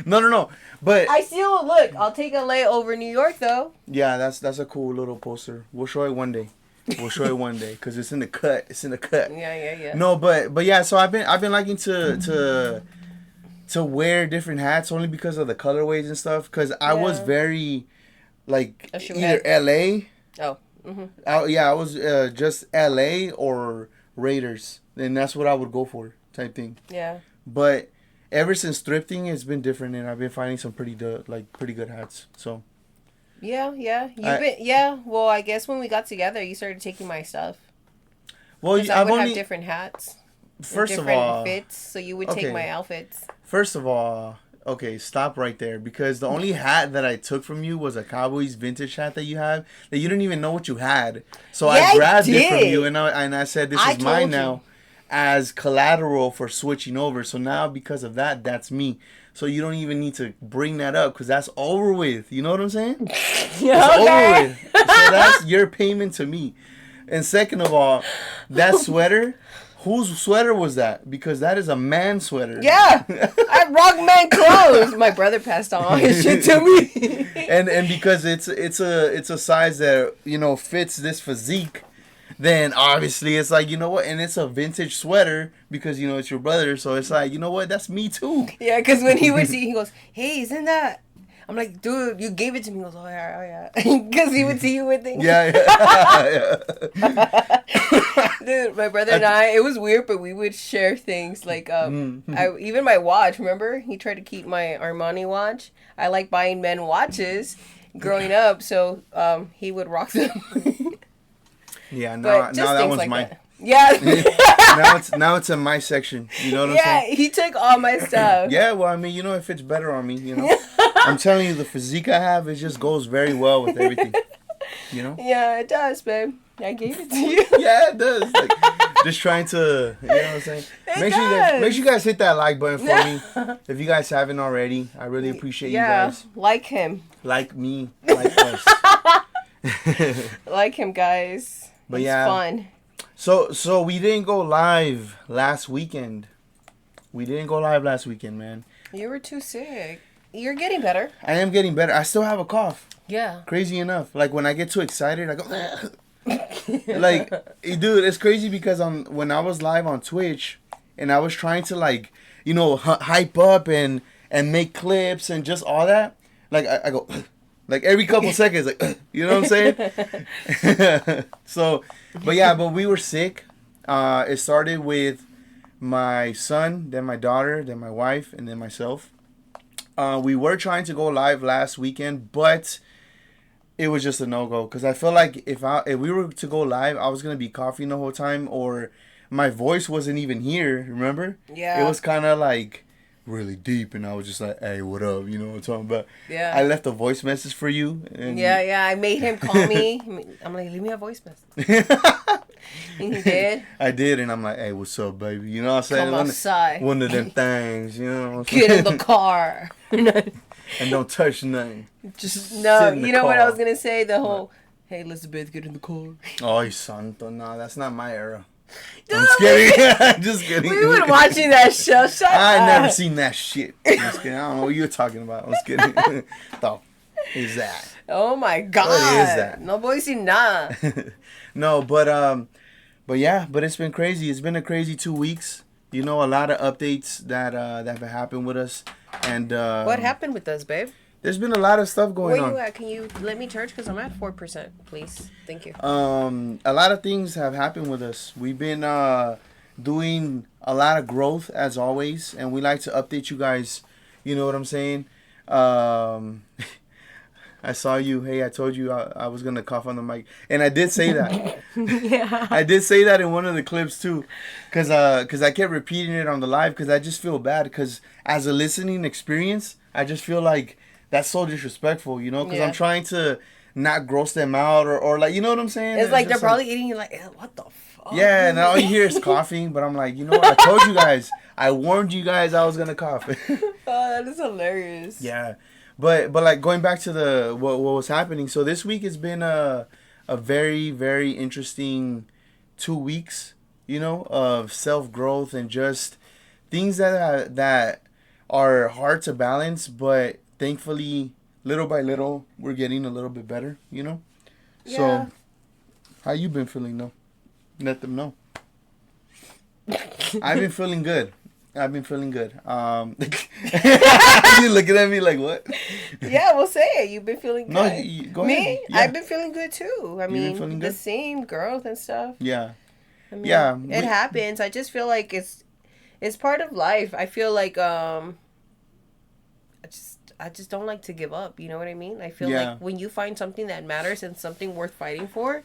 No. But I still look. I'll take a layover New York though. yeah, that's a cool little poster. We'll show it one day. We'll show it one day because it's in the cut. It's in the cut. Yeah. No, but yeah. So I've been liking to wear different hats only because of the colorways and stuff. Because I was Yeah. very like A shoe either head. L.A. Oh. Mm-hmm. Yeah, I was just L.A. or Raiders, and that's what I would go for type thing. Yeah. But ever since thrifting, it's been different, and I've been finding some pretty good hats. So Yeah. You've I been. Yeah. Well, I guess when we got together, you started taking my stuff. well, Because I I've would have only different hats. first of Different all, fits, so you would take okay. my outfits. First of all, okay, stop right there because the only hat that I took from you was a Cowboys vintage hat that you have that you didn't even know what you had. So Yeah, I grabbed I it from did. you and I said this I is mine told you. now as collateral for switching over. So now because of that, that's me. So you don't even need to bring that up because that's over with. You know what I'm saying? It's over with. So that's your payment to me. And second of all, that sweater, whose sweater was that? Because that is a man sweater. Yeah, I rock man clothes. My brother passed on all his shit to me. and because it's a size that fits this physique, then obviously it's like and it's a vintage sweater because it's your brother, so it's like that's me too. Yeah, because when he would see, he goes, "Hey, isn't that?" I'm like, "Dude, you gave it to me." He goes, "Oh yeah." Because he would see you with it. Yeah. Dude, my brother and I, it was weird, but we would share things like even my watch. Remember, he tried to keep my Armani watch. I like buying men watches growing up, so he would rock them. Yeah, But just now that things one's like mine. that. Yeah. now it's in my section. You know what I'm Yeah, saying? he took all my stuff. Yeah, well, I mean, it fits better on me. I'm telling you, the physique I have, it just goes very well with everything. Yeah, it does, babe. I gave it to you. Yeah, it does. Like, just trying to, you know what I'm saying? Make sure you guys hit that like button for me. If you guys haven't already, I really appreciate you guys. Like him. Like me, like us. Like him, guys. But He's yeah. fun. So we didn't go live last weekend. Man. You were too sick. You're getting better. I am getting better. I still have a cough. Yeah. Crazy enough. Like when I get too excited, I go like, dude, it's crazy because when I was live on Twitch and I was trying to hype up and make clips and just all that, like I go like every couple seconds, like you know what I'm saying? So, but we were sick. It started with my son, then my daughter, then my wife, and then myself. We were trying to go live last weekend, but it was just a no-go because I feel like if we were to go live, I was gonna be coughing the whole time, or my voice wasn't even here. Remember? Yeah. It was kind of like really deep, and I was just like, "Hey, what up?" You know what I'm talking about? Yeah. I left a voice message for you. And Yeah. I made him call me. I'm like, leave me a voice message. And he did. I did, and I'm like, "Hey, what's up, baby?" You know what I'm saying? Come outside. One of them things, you know what I'm saying? Get in the car. And don't touch nothing. Just no. Sit in the You know what I car. was gonna say? The whole, hey, Elizabeth, get in the car. Oh, santo, no, that's not my era. Dude, I'm just kidding. Just kidding. We were watching that show. Shut I up. never seen that shit. I'm just kidding. I don't know what you're talking about. I'm just kidding. The is that? Oh my God. What is that? No boy sin nada. No, but it's been crazy. It's been a crazy 2 weeks. A lot of updates that have happened with us, and What happened with us, babe? there's been a lot of stuff going Where on. you at? Can you let me charge? Because I'm at 4%, please. Thank you. A lot of things have happened with us. We've been doing a lot of growth as always, and we like to update you guys. You know what I'm saying? I saw you. Hey, I told you I was gonna cough on the mic, and I did say that. Yeah. I did say that in one of the clips too, cause I kept repeating it on the live, cause I just feel bad, cause as a listening experience, I just feel like that's so disrespectful, cause Yeah. I'm trying to not gross them out or like, you know what I'm saying? It's like they're just probably eating you like, "Ew, what the fuck? yeah, and all you hear is coughing, but I'm like, what? I told you guys, I warned you guys I was gonna cough. Oh, that is hilarious. Yeah. But like going back to the what was happening. So this week has been a very, very interesting 2 weeks, of self growth and just things that are hard to balance, but thankfully, little by little, we're getting a little bit better, you know? So, Yeah. how you been feeling, though? Let them know. I've been feeling good. I've been feeling good. You looking at me like, what? Yeah, we'll say it. You've been feeling No, good. go Me? ahead. Yeah. I've been feeling good too. I You been mean, feeling the good? same growth and stuff. Yeah. I mean, Yeah. it happens. I just feel like it's part of life. I feel like I just don't like to give up. You know what I mean? I feel Yeah. like when you find something that matters and something worth fighting for,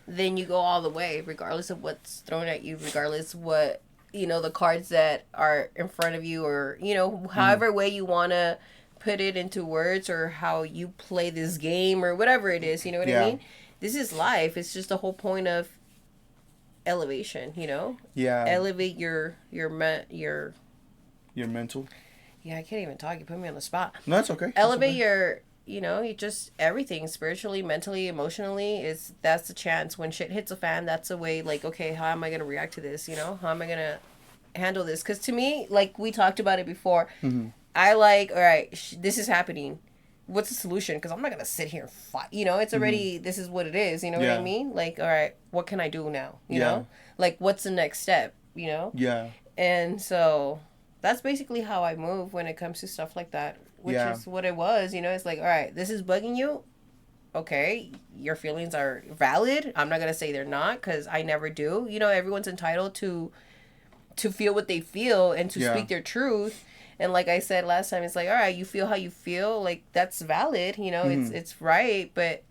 then you go all the way, regardless of what's thrown at you, regardless what the cards that are in front of you, or however way you want to put it into words, or how you play this game, or whatever it is. You know what I Yeah. mean? This is life. It's just the whole point of elevation. Yeah. Elevate your Your mental. yeah, I can't even talk. You put me on the spot. No, it's okay. Elevate okay. your, you just everything spiritually, mentally, emotionally. That's the chance when shit hits a fan. That's a way, like, okay, how am I gonna react to this? How am I gonna handle this? Because to me, like we talked about it before, Mm-hmm. I like, all right, this is happening. What's the solution? Because I'm not gonna sit here and fight. It's already This is what it is. You know what I mean? Like, all right, what can I do now? You know, like what's the next step? Yeah. And so that's basically how I move when it comes to stuff like that, which is what it was. It's like, all right, this is bugging you. Okay, your feelings are valid. I'm not going to say they're not, because I never do. Everyone's entitled to feel what they feel and to speak their truth. And like I said last time, it's like, all right, you feel how you feel. Like, that's valid. It's right. But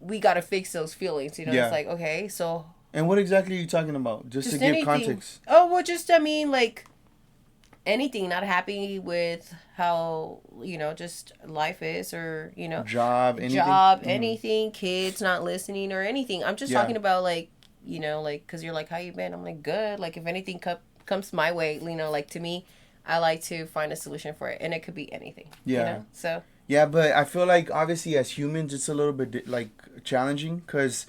we got to fix those feelings. It's like, okay, so. And what exactly are you talking about? Just to give anything. Context. Oh, well, I mean, like, anything, not happy with how just life is, or job, anything. Anything, kids not listening or anything. I'm just talking about, like, like, because you're like, how you been? I'm like, good. Like, if anything comes my way, like, to me, I like to find a solution for it, and it could be anything. So yeah, but I feel like obviously as humans it's a little bit like challenging, because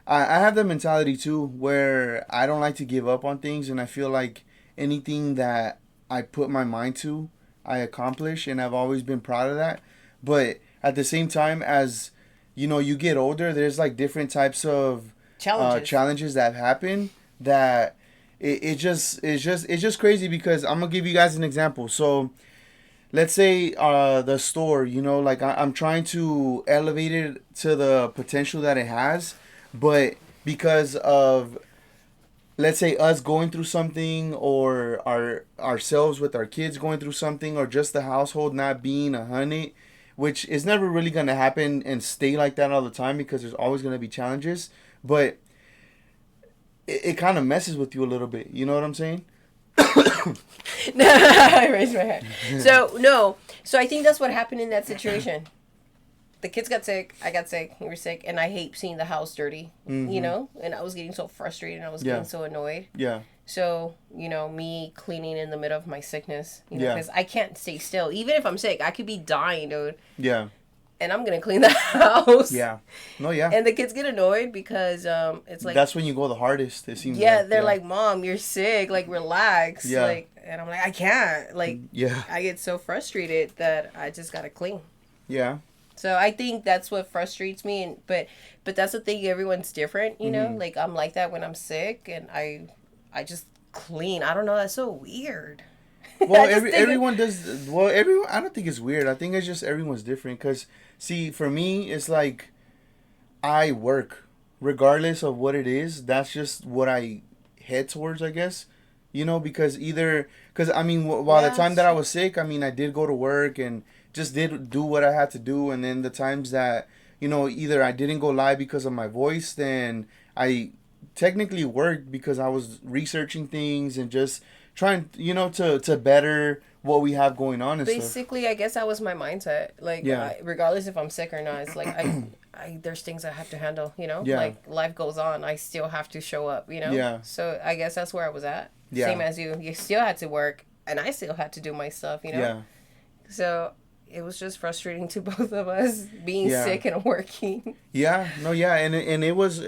I have the mentality too where I don't like to give up on things, and I feel like anything that I put my mind to, I accomplish, and I've always been proud of that. But at the same time, as you get older, there's like different types of challenges that happen that it's just crazy, because I'm gonna give you guys an example. So let's say the store, like I'm trying to elevate it to the potential that it has, but because of, let's say, us going through something, or ourselves with our kids going through something, or just the household not being 100, which is never really going to happen and stay like that all the time, because there's always going to be challenges, but it kind of messes with you a little bit, you know what I'm saying? I raised my hand. So I think that's what happened in that situation. The kids got sick, I got sick, we were sick, and I hate seeing the house dirty, and I was getting so frustrated, and I was getting so annoyed. Yeah. So, me cleaning in the middle of my sickness, because I can't stay still. Even if I'm sick, I could be dying, dude. Yeah. And I'm going to clean the house. Yeah. No, yeah. And the kids get annoyed because it's like... That's when you go the hardest, it seems like. They're like, Mom, you're sick, like, relax. Yeah. Like, and I'm like, I can't. Like, yeah. I get so frustrated that I just got to clean. Yeah. So I think that's what frustrates me, but that's the thing. Everyone's different, Like, I'm like that when I'm sick, and I just clean. I don't know. That's so weird. Well, everyone does. Well, everyone. I don't think it's weird. I think it's just everyone's different. Because see, for me, it's like I work regardless of what it is. That's just what I head towards, I guess. Because I mean, while the time that I was sick, I mean, I did go to work and just did do what I had to do, and then the times that either I didn't go live because of my voice, then I technically worked because I was researching things and just trying to better what we have going on and basically stuff. I guess that was my mindset, like, regardless if I'm sick or not, it's like I there's things I have to handle, like, life goes on, I still have to show up, so I guess that's where I was at. Same as you still had to work, and I still had to do my stuff, so it was just frustrating to both of us being sick and working. And it was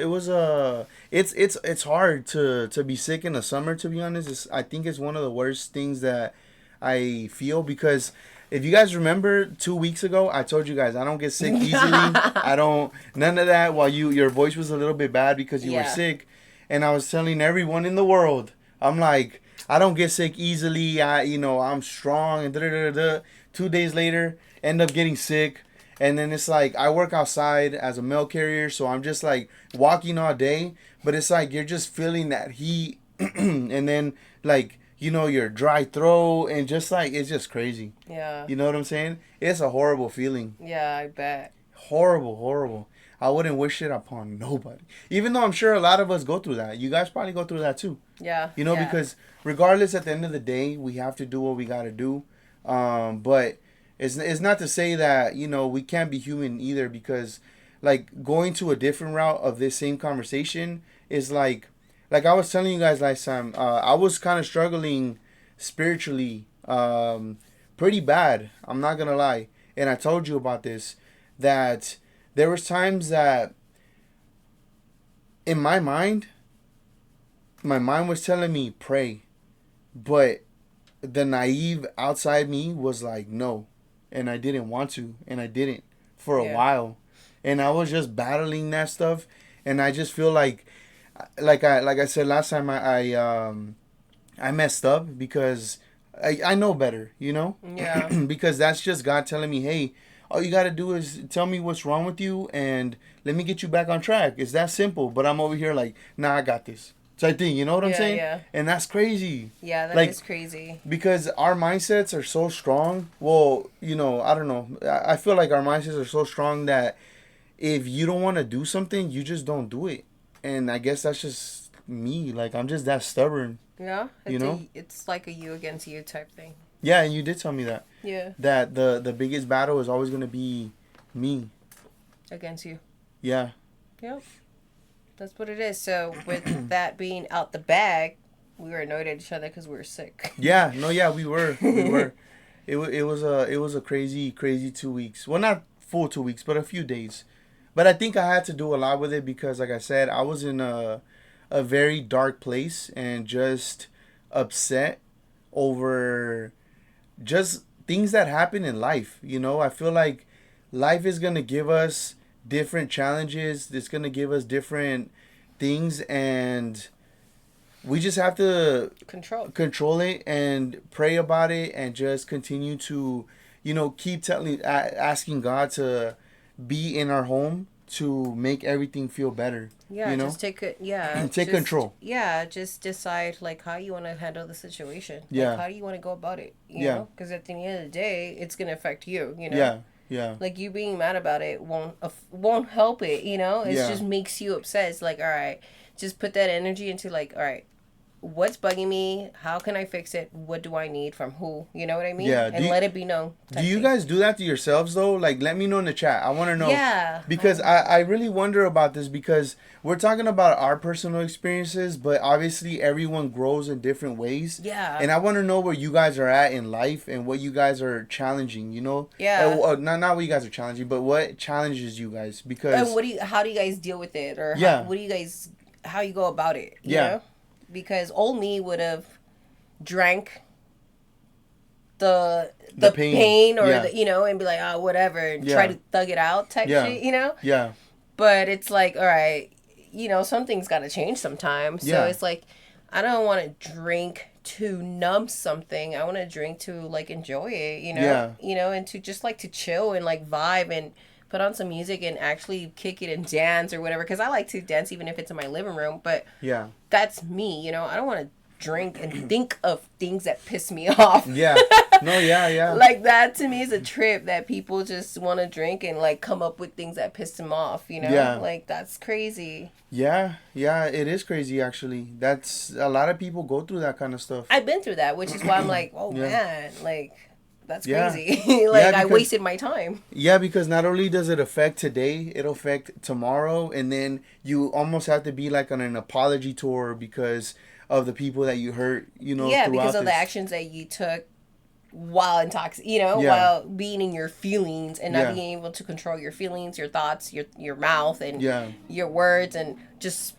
it's hard to be sick in the summer, to be honest. I think it's one of the worst things that I feel, because if you guys remember 2 weeks ago, I told you guys I don't get sick easily. I don't, none of that. While your voice was a little bit bad because you were sick, and I was telling everyone in the world, I'm like, I don't get sick easily. I'm strong and da da da da. 2 days later, end up getting sick. And then it's like, I work outside as a mail carrier, so I'm just like walking all day. But it's like you're just feeling that heat, and then like, your dry throat, and just like, it's just crazy. Yeah. You know what I'm saying? It's a horrible feeling. Yeah, I bet. Horrible, horrible. I wouldn't wish it upon nobody. Even though I'm sure a lot of us go through that. You guys probably go through that too. Yeah. Because regardless, at the end of the day, we have to do what we got to do. But it's not to say that, we can't be human either, because like going to a different route of this same conversation is like I was telling you guys last time, I was kind of struggling spiritually pretty bad. I'm not going to lie. And I told you about this, that there was times that in my mind was telling me pray, but the naive outside me was like no, and I didn't want to, and I didn't for a while, and I was just battling that stuff, and I just feel like I said last time, I messed up because I know better, because that's just God telling me, hey, all you got to do is tell me what's wrong with you, and let me get you back on track. It's that simple. But I'm over here like, nah, I got this. So I think, you know what I'm saying? Yeah. And that's crazy. Yeah, that is crazy. Because our mindsets are so strong. Well, I don't know. I feel like our mindsets are so strong that if you don't want to do something, you just don't do it. And I guess that's just me. Like, I'm just that stubborn. Yeah. It's like a you against you type thing. Yeah, and you did tell me that. Yeah. That the biggest battle is always going to be me. Against you. Yeah. Yep. That's what it is. So with that being out the bag, we were annoyed at each other because we were sick. Yeah. No, yeah, we were. We were. It was a crazy 2 weeks. Well, not full 2 weeks, but a few days. But I think I had to do a lot with it because, like I said, I was in a very dark place and just upset over just things that happen in life. I feel like life is going to give us different challenges. It's going to give us different things, and we just have to control it and pray about it, and just continue to, keep asking God to be in our home to make everything feel better. Yeah, just take control. Yeah, just decide like how you want to handle the situation. Yeah. Like, how do you want to go about it? You know? Because at the end of the day, it's gonna affect you. Yeah. Yeah. Like, you being mad about it won't help it. It just makes you upset. It's like, all right, just put that energy into like, all right, what's bugging me? How can I fix it? What do I need from who? You know what I mean? Yeah. And let it be known. Do you guys do that to yourselves though? Like, let me know in the chat. I want to know. Yeah. Because I really wonder about this, because we're talking about our personal experiences, but obviously everyone grows in different ways. Yeah. And I want to know where you guys are at in life and what you guys are challenging, Yeah. Not what you guys are challenging, but what challenges you guys, because... And how do you guys deal with it? Or how you go about it? You know? Because old me would have drank the pain or and be like, oh, whatever, and try to thug it out type shit, Yeah. But it's like, all right, something's got to change sometimes. So it's like, I don't want to drink to numb something. I want to drink to like enjoy it, and to just like to chill and like vibe and put on some music and actually kick it and dance or whatever. Because I like to dance even if it's in my living room. But that's me, I don't want to drink and think of things that piss me off. Yeah. No, yeah. Like, that to me is a trip that people just want to drink and like come up with things that piss them off, Yeah. Like, that's crazy. Yeah, it is crazy actually. That's a lot of people go through that kind of stuff. I've been through that, which is why I'm like, oh man, like, that's crazy. Like, I wasted my time. Yeah, because not only does it affect today, it'll affect tomorrow, and then you almost have to be like on an apology tour because of the people that you hurt, Yeah, because of the actions that you took while intoxicated, while being in your feelings and not being able to control your feelings, your thoughts, your mouth, and your words, and just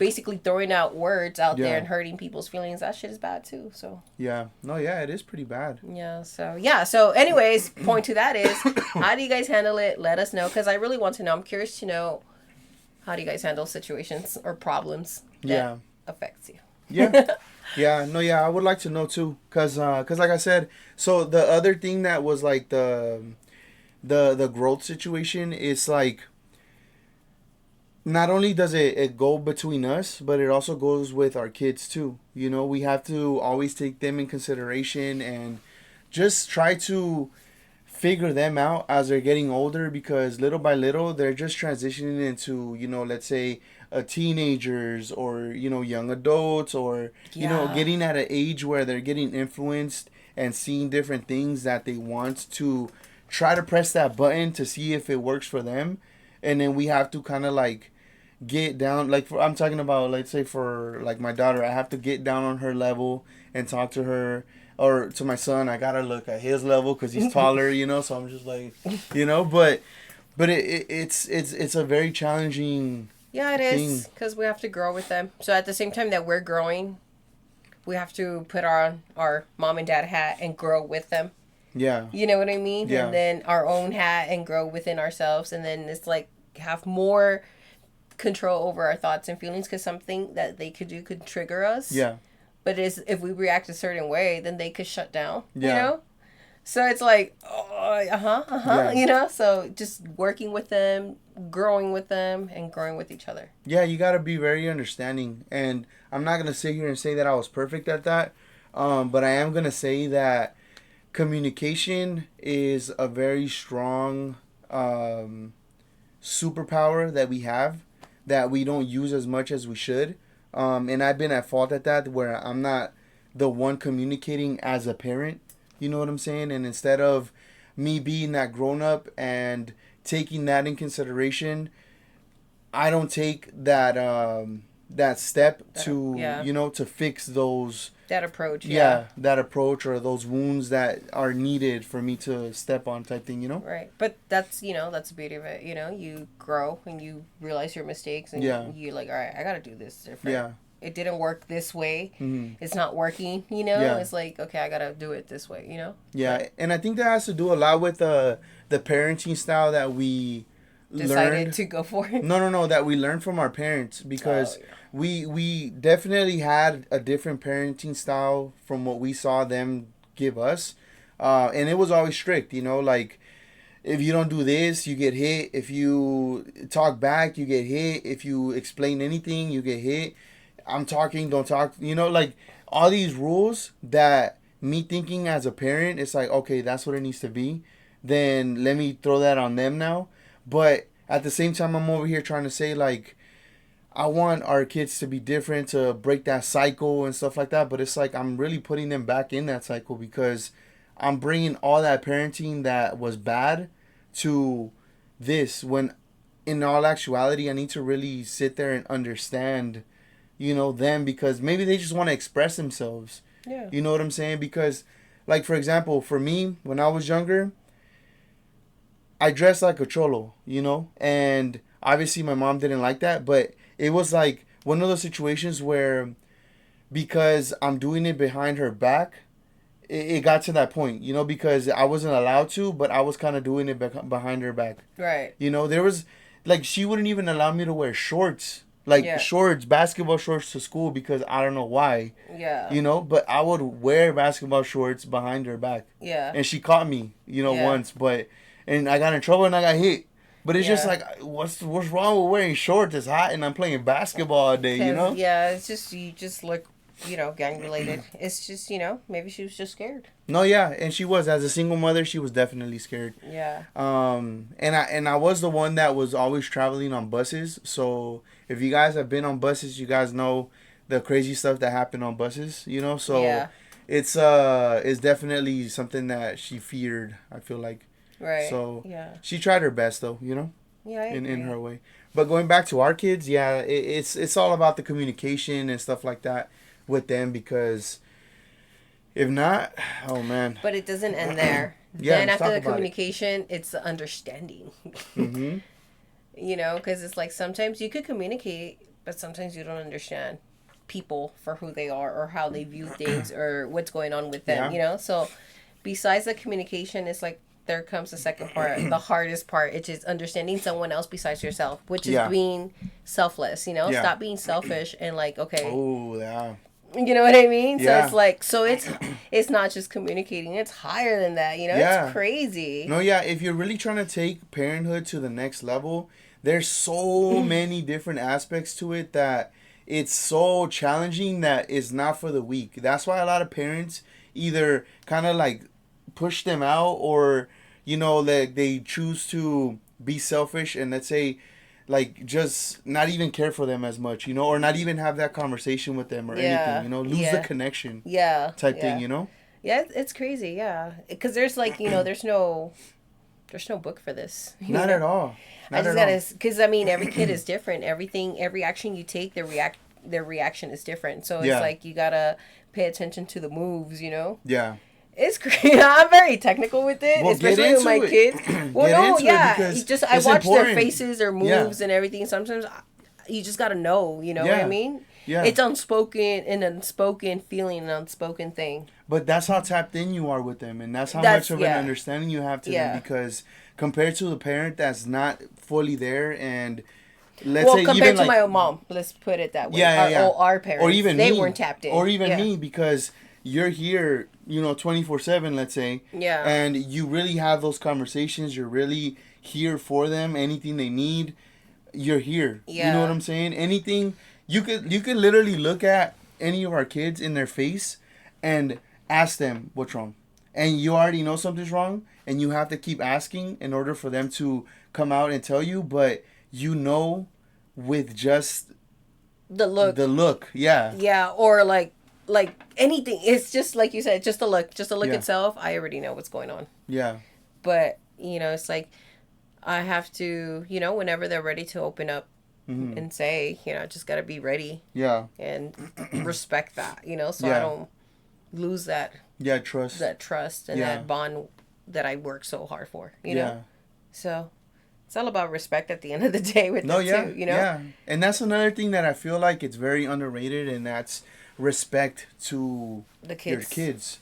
basically throwing out words out Yeah. there and hurting people's feelings, that shit is bad too. So Yeah. No, yeah, it is pretty bad. So anyways, point to that is, how do you guys handle it? Let us know, because I really want to know. I'm curious to know, how do you guys handle situations or problems that affects you? Yeah. Yeah, no, yeah, I would like to know too, cause like I said, so the other thing that was like the growth situation is like, not only does it go between us, but it also goes with our kids too. You know, we have to always take them in consideration and just try to figure them out as they're getting older, because little by little they're just transitioning into, you know, let's say teenagers, or, you know, young adults, or, you know, getting at an age where they're getting influenced and seeing different things that they want to try to press that button to see if it works for them. And then we have to kind of like get down, like, I'm talking about, let's say for like my daughter, I have to get down on her level and talk to her, or to my son, I gotta look at his level because he's taller, you know. So I'm just like, you know, but it's a very challenging. Yeah, it is, because we have to grow with them. So at the same time that we're growing, we have to put on our mom and dad hat and grow with them. Yeah. You know what I mean? Yeah. And then our own hat and grow within ourselves, and then it's like have more control over our thoughts and feelings, because something that they could do could trigger us. Yeah. But if we react a certain way, then they could shut down. Yeah. You know? So it's like, Yeah. you know? So just working with them, growing with them, and growing with each other. Yeah, you got to be very understanding. And I'm not going to sit here and say that I was perfect at that. But I am going to say that communication is a very strong superpower that we have, that we don't use as much as we should. And I've been at fault at that, where I'm not the one communicating as a parent. You know what I'm saying? And instead of me being that grown up and taking that in consideration, I don't take that that step to you know, to fix those, that approach. that approach, or those wounds that are needed for me to step on, type thing, you know. Right. But that's, you know, that's the beauty of it. You know, you grow and you realize your mistakes, and you like, all right, I gotta do this different. Yeah. It didn't work this way. Mm-hmm. It's not working, you know? Yeah. It's like, okay, I gotta do it this way, you know? Yeah, and I think that has to do a lot with the parenting style that we decided to go for it. No, that we learned from our parents, because we definitely had a different parenting style from what we saw them give us, and it was always strict, you know, like, if you don't do this, you get hit. If you talk back, you get hit. If you explain anything, you get hit. I'm talking, don't talk, you know, like, all these rules that me thinking as a parent, it's like, okay, that's what it needs to be, then let me throw that on them now. But at the same time, I'm over here trying to say, like, I want our kids to be different, to break that cycle and stuff like that. But it's like, I'm really putting them back in that cycle, because I'm bringing all that parenting that was bad to this, when in all actuality, I need to really sit there and understand, you know, them, because maybe they just want to express themselves. Yeah. You know what I'm saying? Because, like, for example, for me, when I was younger, I dressed like a cholo, you know? And obviously my mom didn't like that, but it was like one of those situations where, because I'm doing it behind her back, it got to that point, you know, because I wasn't allowed to, but I was kind of doing it behind her back. Right. You know, there was, like, she wouldn't even allow me to wear shorts. Like, shorts, basketball shorts to school, because I don't know why. Yeah. You know, but I would wear basketball shorts behind her back. Yeah. And she caught me, you know, once, and I got in trouble and I got hit. But it's just like, what's wrong with wearing shorts? It's hot and I'm playing basketball all day, you know? Yeah, it's just, you just look, you know, gang related. It's just, you know, maybe she was just scared. No, yeah, and she was, as a single mother, she was definitely scared. Yeah. And I was the one that was always traveling on buses. So if you guys have been on buses, you guys know the crazy stuff that happened on buses, you know? So it's definitely something that she feared, I feel like. Right. So she tried her best, though, you know? Yeah, in her way. But going back to our kids, it's all about the communication and stuff like that with them, because if not, oh man. But it doesn't end there. Then after the communication, it's the understanding. Mm-hmm. You know, because it's like sometimes you could communicate but sometimes you don't understand people for who they are or how they view things or what's going on with them, you know? So besides the communication, it's like there comes the second part, the hardest part. It's just understanding someone else besides yourself, which is being selfless, you know? Stop being selfish and like, okay. Oh, yeah. You know what I mean? So it's like, so it's not just communicating. It's higher than that, you know? It's crazy. No, yeah. If you're really trying to take parenthood to the next level, there's so many different aspects to it that it's so challenging that it's not for the weak. That's why a lot of parents either kind of like push them out, or you know, like they choose to be selfish and, let's say, like just not even care for them as much, you know, or not even have that conversation with them or anything, you know, lose the connection, type thing, you know. Yeah, it's crazy, yeah, because there's like, you know, there's no book for this. Not at all. I just gotta, because I mean, every kid is different. Every action you take, their reaction is different. So it's like you gotta pay attention to the moves, you know. Yeah. It's crazy. I'm very technical with it, especially with my kids. Well, no, yeah, I watch their faces or moves and everything. Sometimes you just gotta know, you know what I mean? Yeah. It's an unspoken feeling, an unspoken thing. But that's how tapped in you are with them, and that's how much of an understanding you have to them. Because compared to the parent that's not fully there, and let's say compared even to my mom, let's put it that way. Our parents, or even they me, weren't tapped in, or even me, because you're here, you know, 24/7, let's say, and you really have those conversations. You're really here for them. Anything they need, you're here. You know what I'm saying? Anything you could literally look at any of our kids in their face and ask them what's wrong, and you already know something's wrong, and you have to keep asking in order for them to come out and tell you. But you know, with just the look, or like anything, it's just like you said, just the look itself, I already know what's going on. But you know, it's like I have to, you know, whenever they're ready to open up and say, you know, just gotta be ready and respect that, you know, so I don't lose that trust and that bond that I work so hard for, you know. So it's all about respect at the end of the day with them too, you know. And that's another thing that I feel like it's very underrated, and that's respect to your kids.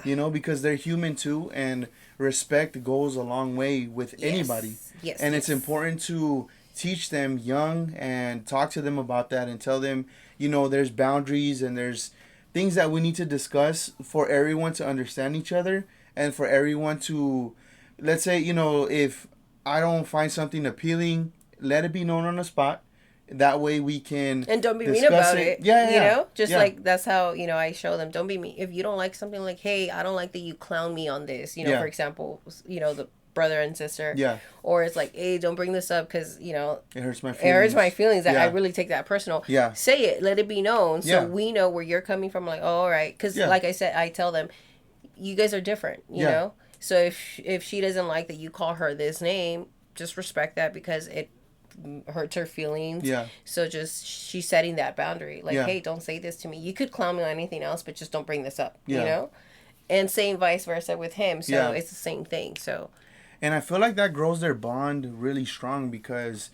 You know, because they're human too, and respect goes a long way with anybody. And it's important to teach them young and talk to them about that and tell them, you know, there's boundaries and there's things that we need to discuss for everyone to understand each other, and for everyone to, let's say, you know, if I don't find something appealing, let it be known on the spot. That way we can and don't be mean about it. You know, just like that's how, you know, I show them. Don't be mean. If you don't like something, like, hey, I don't like that you clown me on this. You know, for example, you know, the brother and sister. Or it's like, hey, don't bring this up because, you know, it hurts my feelings. It hurts my feelings. I really take that personal. Say it. Let it be known so we know where you're coming from. Like, oh, all right, because like I said, I tell them, you guys are different. You know, so if she doesn't like that you call her this name, just respect that because it hurts her feelings. So just she's setting that boundary. Like, hey, don't say this to me. You could clown me on anything else, but just don't bring this up. You know? And same vice versa with him. So it's the same thing. So and I feel like that grows their bond really strong because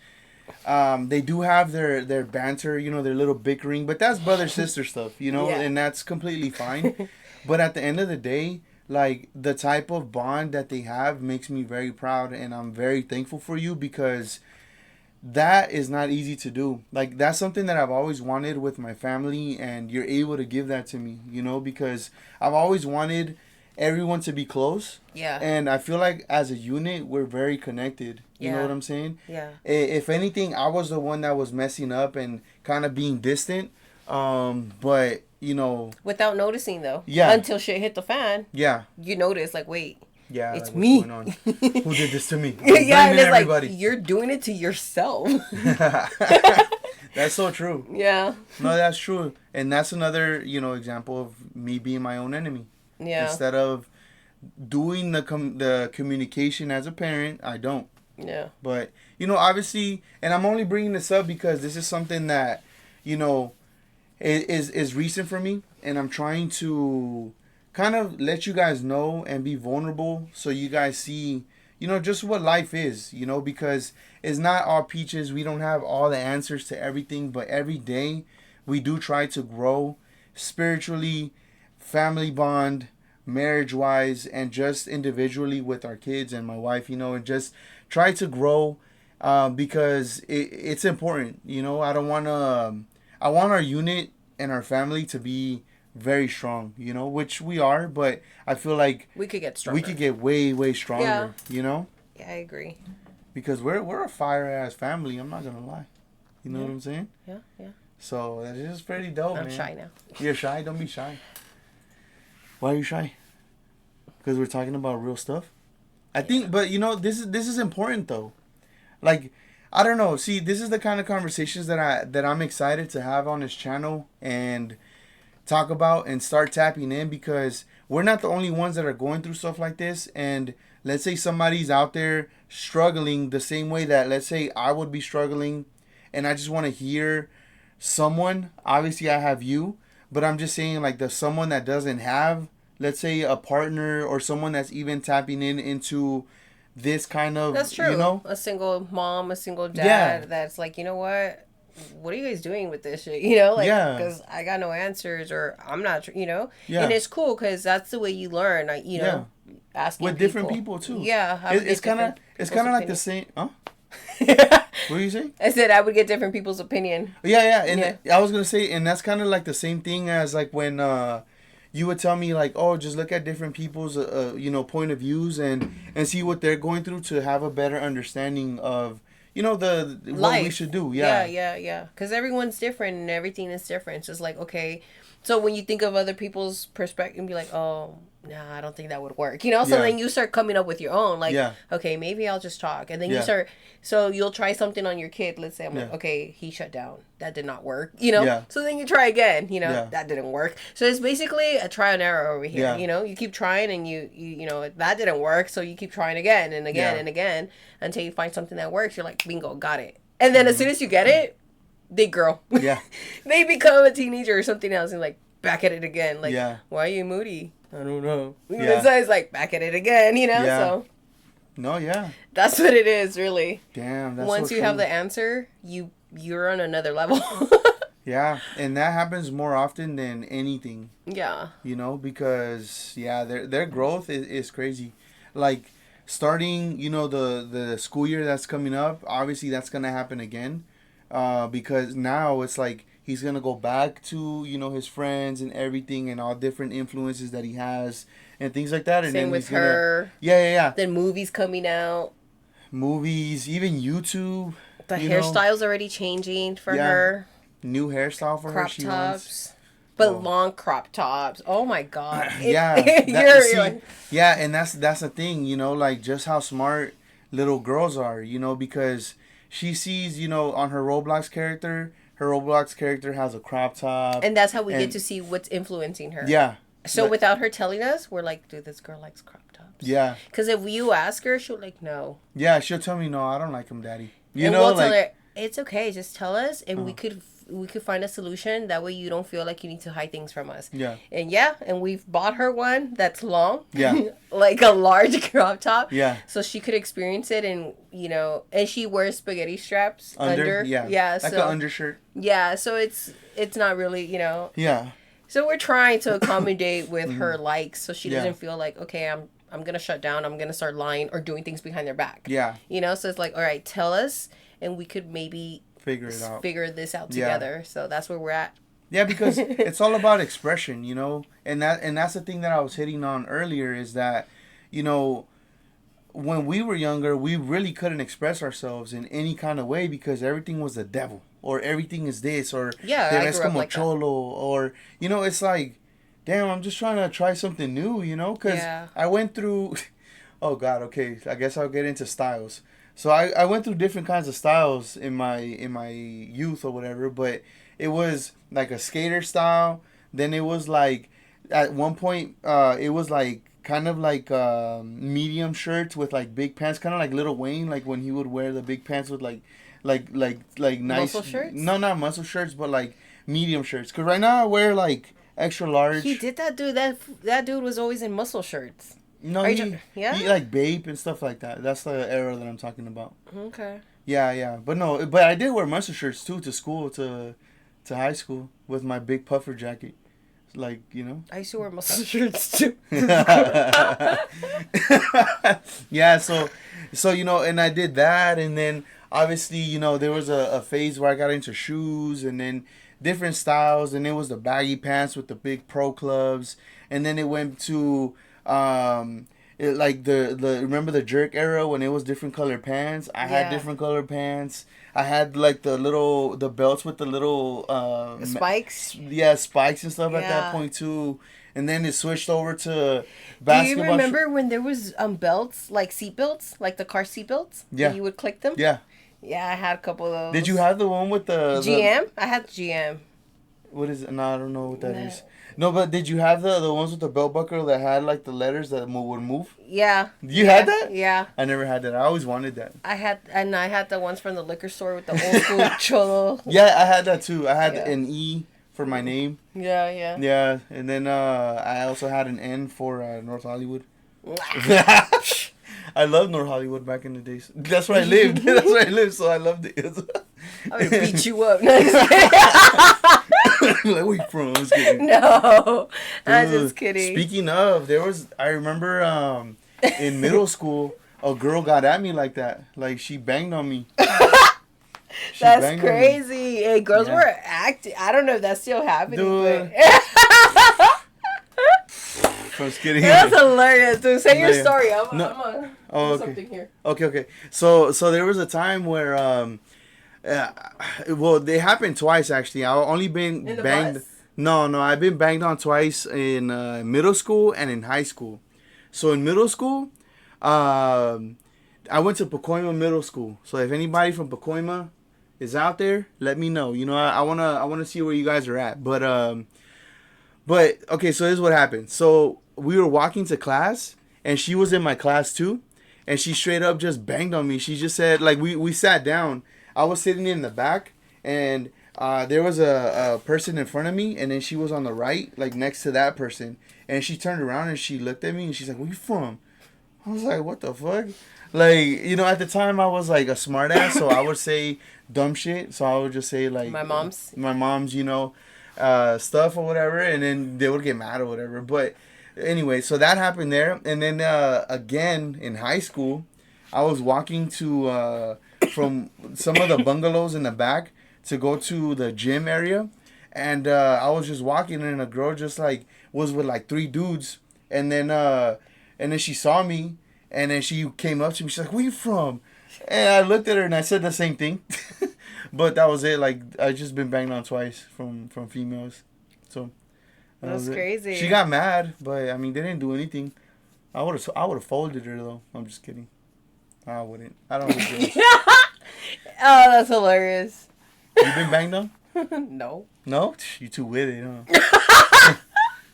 they do have their banter, you know, their little bickering, but that's brother sister stuff, you know, and that's completely fine. But at the end of the day, like, the type of bond that they have makes me very proud, and I'm very thankful for you because that is not easy to do. Like, that's something that I've always wanted with my family, and you're able to give that to me, you know, because I've always wanted everyone to be close. And I feel like as a unit, we're very connected. You know what I'm saying? If anything, I was the one that was messing up and kind of being distant. But, you know, without noticing though. Until shit hit the fan. You notice, like, wait. It's like, me. What's going on? Who did this to me? And it's everybody. Like, you're doing it to yourself. That's so true. No, that's true. And that's another, you know, example of me being my own enemy. Instead of doing the communication as a parent, I don't. But, you know, obviously, and I'm only bringing this up because this is something that, you know, is recent for me, and I'm trying to kind of let you guys know and be vulnerable so you guys see, just what life is, because it's not all peaches. We don't have all the answers to everything, but every day we do try to grow spiritually, family bond, marriage wise, and just individually with our kids and my wife, and just try to grow because it's important. I don't want to, I want our unit and our family to be very strong, which we are, but I feel like we could get stronger. we could get way, way stronger, Yeah, I agree. Because we're a fire ass family. I'm not gonna lie. You know what I'm saying? Yeah. So that's just pretty dope, I'm man. shy now. You're shy? Don't be shy. Why are you shy? Because we're talking about real stuff. I think, but this is important though. Like, I don't know. See, this is the kind of conversations that I'm excited to have on this channel and talk about and start tapping in, because we're not the only ones that are going through stuff like this. And let's say somebody's out there struggling the same way that, let's say, I would be struggling, and I just want to hear someone. Obviously I have you, but I'm just saying, like, the someone that doesn't have, let's say, a partner, or someone that's even tapping into this kind of, that's true. A single mom, a single dad, that's like, what are you guys doing with this shit? Because I got no answers, or I'm not, and it's cool because that's the way you learn. Asking with different people too. Yeah, it's kind of like the same. Huh? What were you saying? I said I would get different people's opinion. Yeah, and I was gonna say, and that's kind of like the same thing as like when you would tell me, like, oh, just look at different people's point of views and see what they're going through to have a better understanding of the life. What we should do. Yeah. Because everyone's different and everything is different. It's just like, okay, so when you think of other people's perspective and be like, oh, nah, I don't think that would work. So then you start coming up with your own, like, okay, maybe I'll just talk. And then you start, so you'll try something on your kid. Let's say I'm like, okay, he shut down. That did not work, So then you try again, that didn't work. So it's basically a trial and error over here, You keep trying and you that didn't work. So you keep trying again and again and again until you find something that works. You're like, bingo, got it. And then as soon as you get it, they grow. Yeah. They become a teenager or something else and like back at it again. Like, why are you moody? I don't know. Yeah. So it's like back at it again, so. No, yeah. That's what it is, really. Damn, that's once so you true. have the answer, you're on another level. Yeah, and that happens more often than anything. Yeah. Because their growth is crazy. Like starting, the school year that's coming up, obviously that's gonna happen again. Because now it's like he's gonna go back to his friends and everything and all different influences that he has and things like that. And same then with her. Yeah. Then movies coming out. Movies, even YouTube. The hairstyle's already changing for her. New hairstyle for crop her. She tops. But long crop tops. Oh my god. Yeah. And that's the thing, like just how smart little girls are, because she sees, on her Roblox character has a crop top. And that's how we get to see what's influencing her. Yeah. So without her telling us, we're like, dude, this girl likes crop tops. Yeah. Because if you ask her, she'll like, no. Yeah, she'll tell me, no, I don't like them, Daddy. We'll tell her, it's okay, just tell us, and we could find a solution. That way you don't feel like you need to hide things from us. Yeah. And we've bought her one that's long. Yeah. Like a large crop top. Yeah. So she could experience it, and and she wears spaghetti straps under. Yeah. Yeah. Like an undershirt. Yeah. So it's not really, Yeah. So we're trying to accommodate with her likes, so she doesn't feel like, okay, I'm gonna shut down. I'm gonna start lying or doing things behind their back. Yeah. So it's like, all right, tell us, and we could maybe figure this out together. So that's where we're at. Yeah, because it's all about expression, and that's the thing that I was hitting on earlier is that, when we were younger, we really couldn't express ourselves in any kind of way because everything was the devil, or everything is this, or te ves como like cholo, or it's like, damn, I'm just trying to try something new, because I went through, oh God, okay, I guess I'll get into styles. So I went through different kinds of styles in my youth or whatever, but it was like a skater style. Then it was like, at one point, it was like kind of like medium shirts with like big pants, kind of like Lil Wayne, like when he would wear the big pants with like nice muscle shirts. No, not muscle shirts, but like medium shirts. Cause right now I wear like extra large. He did that, dude. That dude was always in muscle shirts. No, yeah. he like vape and stuff like that. That's the era that I'm talking about. Okay. Yeah, yeah, but no, but I did wear mustard shirts too to school to high school with my big puffer jacket, like I used to wear muscle shirts too. Yeah, so and I did that, and then obviously there was a phase where I got into shoes, and then different styles, and it was the baggy pants with the big pro clubs, and then it went to like the remember the jerk era when it was different colored pants. I had different colored pants. I had like the belts with the little spikes. Yeah, spikes and stuff at that point too. And then it switched over to Do basketball. you remember when there was belts, like seat belts, like the car seat belts? Yeah. And you would click them? Yeah. Yeah, I had a couple of those. Did you have the one with the GM? I had GM. What is it? No, I don't know what that is. No, but did you have the ones with the belt buckle that had like the letters that would move? Yeah. You had that? Yeah. I never had that. I always wanted that. I had the ones from the liquor store with the old school cholo. Yeah, I had that too. I had an E for my name. Yeah, yeah. Yeah, and then I also had an N for North Hollywood. I loved North Hollywood back in the days. That's where I lived. That's where I lived, so I loved it. I'm gonna beat you up. Like, where you from? I was kidding. No, I'm just kidding. Speaking of, I remember in middle school, a girl got at me like that. Like, she banged on me. That's crazy. Hey, girls were acting. I don't know if that's still happening, dude. but... I was kidding. That's hilarious, dude. Say your story. I'm gonna do something here. Okay. So there was a time where well, they happened twice actually. I've only been in the banged. Bus? No, I've been banged on twice in middle school and in high school. So in middle school, I went to Pacoima Middle School. So if anybody from Pacoima is out there, let me know. I wanna see where you guys are at. But okay, so this is what happened. So we were walking to class, and she was in my class too, and she straight up just banged on me. She just said, like, we sat down. I was sitting in the back, and there was a person in front of me, and then she was on the right, like next to that person, and she turned around and she looked at me and she's like, "Where you from?" I was like, "What the fuck?" Like, at the time I was like a smart ass, so I would say dumb shit. So I would just say like my mom's, stuff or whatever, and then they would get mad or whatever. But anyway, so that happened there, and then again in high school, I was walking to from some of the bungalows in the back to go to the gym area, and I was just walking, and a girl just like was with like 3 dudes, and then she saw me, and then she came up to me. She's like, "Where you from?" And I looked at her and I said the same thing. But that was it. Like, I just been banged on twice from females. So that's crazy. She got mad, but I mean, they didn't do anything. I would have folded her though. I'm just kidding. I wouldn't. I don't know. Oh, that's hilarious. You been banged on? No. No? You too with it, huh?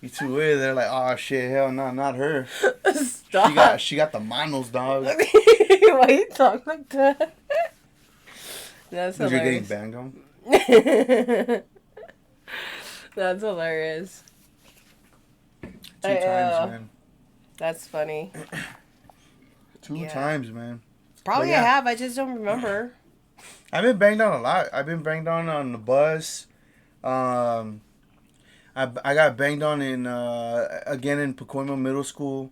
You too with it. They're like, "Oh shit, hell no, not her." Stop. She got the manos, dog. Why you talk like that? That's hilarious. You're getting banged on. That's hilarious. 2 times, man. That's funny. 2 times, man. Probably I have. I just don't remember. I've been banged on a lot. I've been banged on the bus. I got banged on in again in Pacoima Middle School,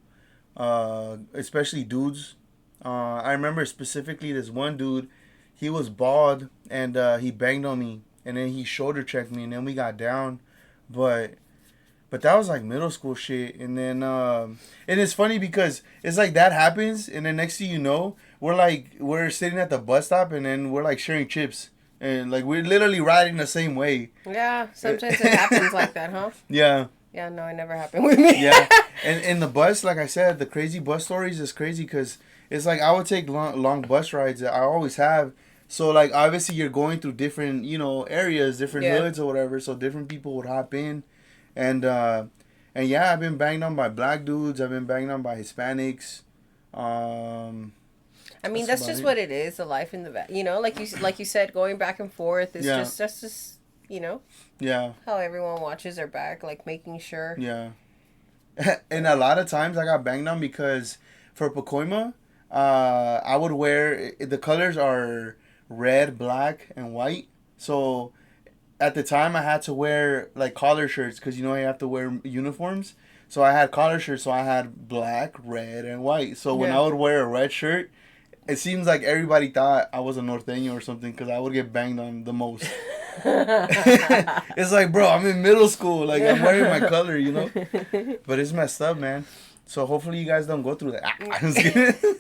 especially dudes. I remember specifically this one dude. He was bald, and he banged on me, and then he shoulder checked me, and then we got down, but that was like middle school shit. And then and it's funny because it's like that happens, and then next thing you know, we're sitting at the bus stop, and then we're like sharing chips, and like we're literally riding the same way. Yeah, sometimes it happens like that, huh? Yeah. Yeah, no, it never happened with me. Yeah, and in the bus, like I said, the crazy bus stories is crazy because it's like I would take long bus rides. I always have. So like obviously you're going through different areas, different hoods or whatever. So different people would hop in, and yeah, I've been banged on by black dudes. I've been banged on by Hispanics. I mean, that's just what it is. The life in the back, like you said, going back and forth. It's that's just Yeah. how everyone watches their back, like making sure. Yeah. And a lot of times I got banged on because for Pacoima, I would wear, the colors are red, black, and white. So at the time I had to wear like collar shirts because you know you have to wear uniforms. So I had collar shirts, so I had black, red, and white. So when I would wear a red shirt, it seems like everybody thought I was a norteño or something because I would get banged on the most. It's like, bro, I'm in middle school. Like, I'm wearing my color, you know? But it's messed up, man. So hopefully you guys don't go through that. I'm just kidding.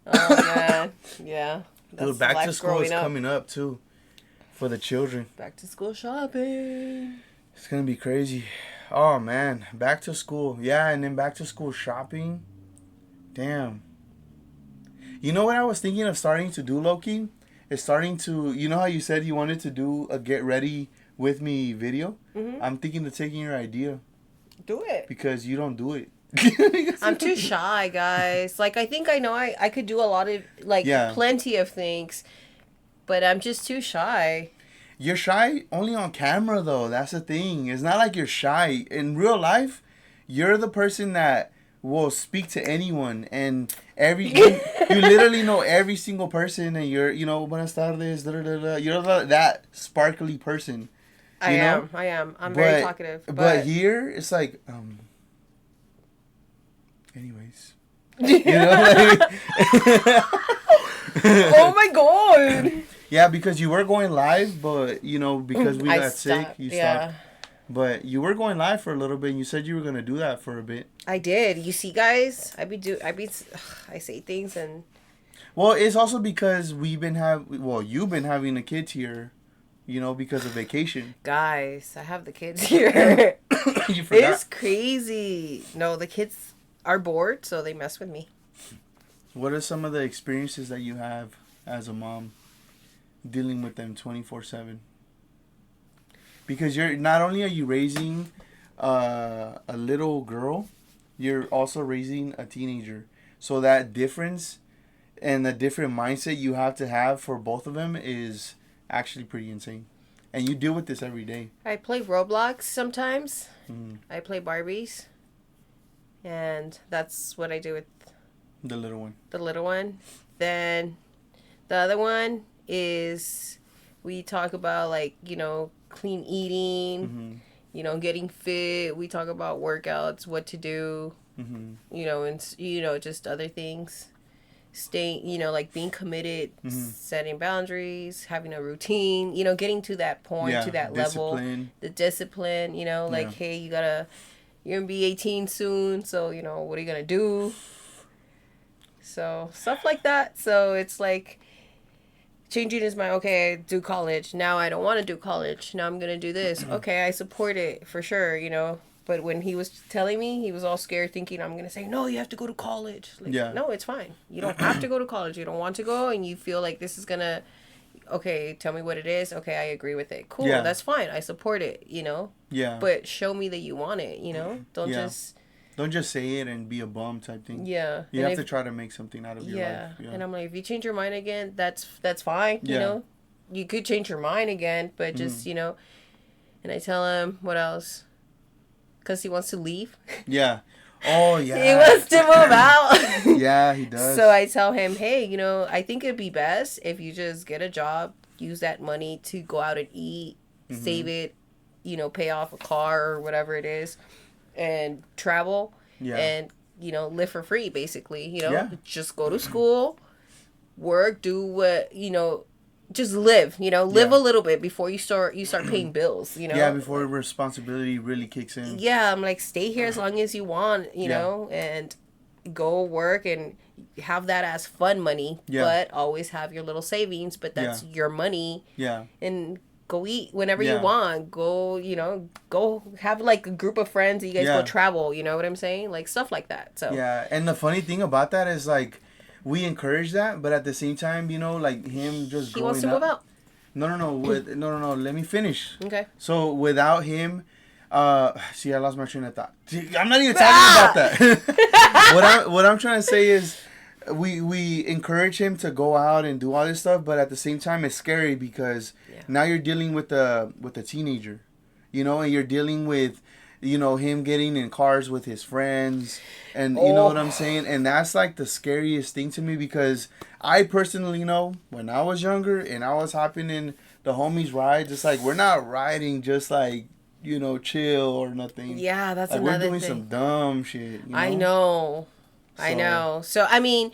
Oh, man. Yeah. Dude, back to school is coming up, too. For the children. Back to school shopping. It's going to be crazy. Oh, man. Back to school. Yeah, and then back to school shopping. Damn. You know what I was thinking of starting to do, Loki? Is starting to, you know how you said you wanted to do a get ready with me video? Mm-hmm. I'm thinking of taking your idea. Do it. Because you don't do it. I'm too shy, guys. Like, I think I know I could do a lot of, like, plenty of things. But I'm just too shy. You're shy only on camera, though. That's the thing. It's not like you're shy. In real life, you're the person that will speak to anyone, and you literally know every single person, and you're, you know, buenas tardes, da, da, da, da. You're that sparkly person. I am. I'm very talkative. But here, it's like, anyways. You know, like, oh my god. Yeah, because you were going live, but, you know, because we got sick, you stopped. But you were going live for a little bit, and you said you were going to do that for a bit. I did. You see, guys, I say things and... Well, it's also because you've been having the kids here, you know, because of vacation. Guys, I have the kids here. You forgot? It's crazy. No, the kids are bored, so they mess with me. What are some of the experiences that you have as a mom dealing with them 24/7? Because you're not only are you raising a little girl, you're also raising a teenager. So that difference and the different mindset you have to have for both of them is actually pretty insane. And you deal with this every day. I play Roblox sometimes. I play Barbies. And that's what I do with the little one. Then the other one is we talk about, like, you know, clean eating, you know, getting fit. We talk about workouts, what to do, you know, and, you know, just other things. Staying, you know, like being committed, setting boundaries, having a routine, you know, getting to that point, to that level. The discipline, you know, like, hey, you're going to be 18 soon, so, you know, what are you going to do? So, stuff like that. So, it's like changing his mind. Okay, I do college. Now I don't want to do college. Now I'm going to do this. Okay, I support it for sure, you know. But when he was telling me, he was all scared thinking I'm going to say, no, you have to go to college. Like, no, it's fine. You don't have to go to college. You don't want to go and you feel like this is going to, okay, tell me what it is. Okay, I agree with it. Cool, that's fine. I support it, you know. Yeah. But show me that you want it, you know. Don't just say it and be a bum type thing. Yeah. You have to try to make something out of your life. Yeah. And I'm like, if you change your mind again, that's fine. You know, you could change your mind again, but just, you know. And I tell him, what else? Because he wants to leave. Yeah. Oh, yeah. He wants to move out. Yeah, he does. So I tell him, hey, you know, I think it'd be best if you just get a job, use that money to go out and eat, save it, you know, pay off a car or whatever it is, and travel, and, you know, live for free, basically. You know, just go to school, work, do what, you know, just live, you know, live a little bit before you start paying bills, you know. Yeah, before responsibility really kicks in. Yeah, I'm like, stay here as long as you want, you know, and go work and have that as fun money, but always have your little savings, but that's your money. Yeah. And go eat whenever you want. Go, you know, go have like a group of friends that you guys go travel, you know what I'm saying? Like stuff like that. So yeah, and the funny thing about that is like we encourage that, but at the same time, you know, like him just he wants to move out. No. Let me finish. Okay. So without him, see, I lost my train of thought. I'm not even talking about that. What I'm trying to say is, we encourage him to go out and do all this stuff, but at the same time, it's scary because now you're dealing with a teenager, you know, and you're dealing with him getting in cars with his friends, and you know what I'm saying. And that's like the scariest thing to me, because I personally know when I was younger and I was hopping in the homies' rides, it's like we're not riding just like chill or nothing. Yeah, that's Like we're another doing thing. some dumb shit. I know. I know. So I mean,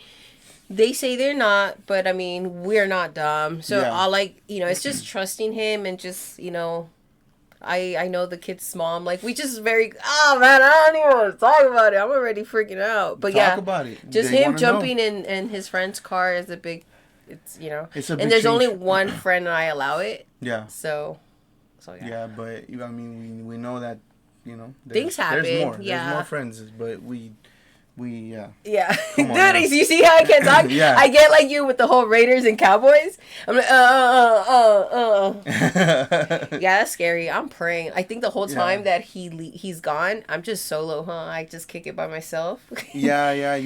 they say they're not, but I mean, we're not dumb. So Yeah. all like it's just trusting him and just I know the kid's mom. Like we just very man, I don't even want to talk about it. I'm already freaking out. But Talk about it. just They him wanna know. jumping in his friend's car is a big. It's It's a big and there's only change. one friend and I allow it. Yeah. So yeah. Yeah, but I mean, we know that Things happen. There's more. Yeah. There's more friends, but we yeah. Yeah. Come on Dude, now. you see how I can't talk? Yeah. I get like you with the whole Raiders and Cowboys. I'm like, Yeah, that's scary. I'm praying. I think the whole time that he's gone, I'm just solo, huh? I just kick it by myself. Yeah,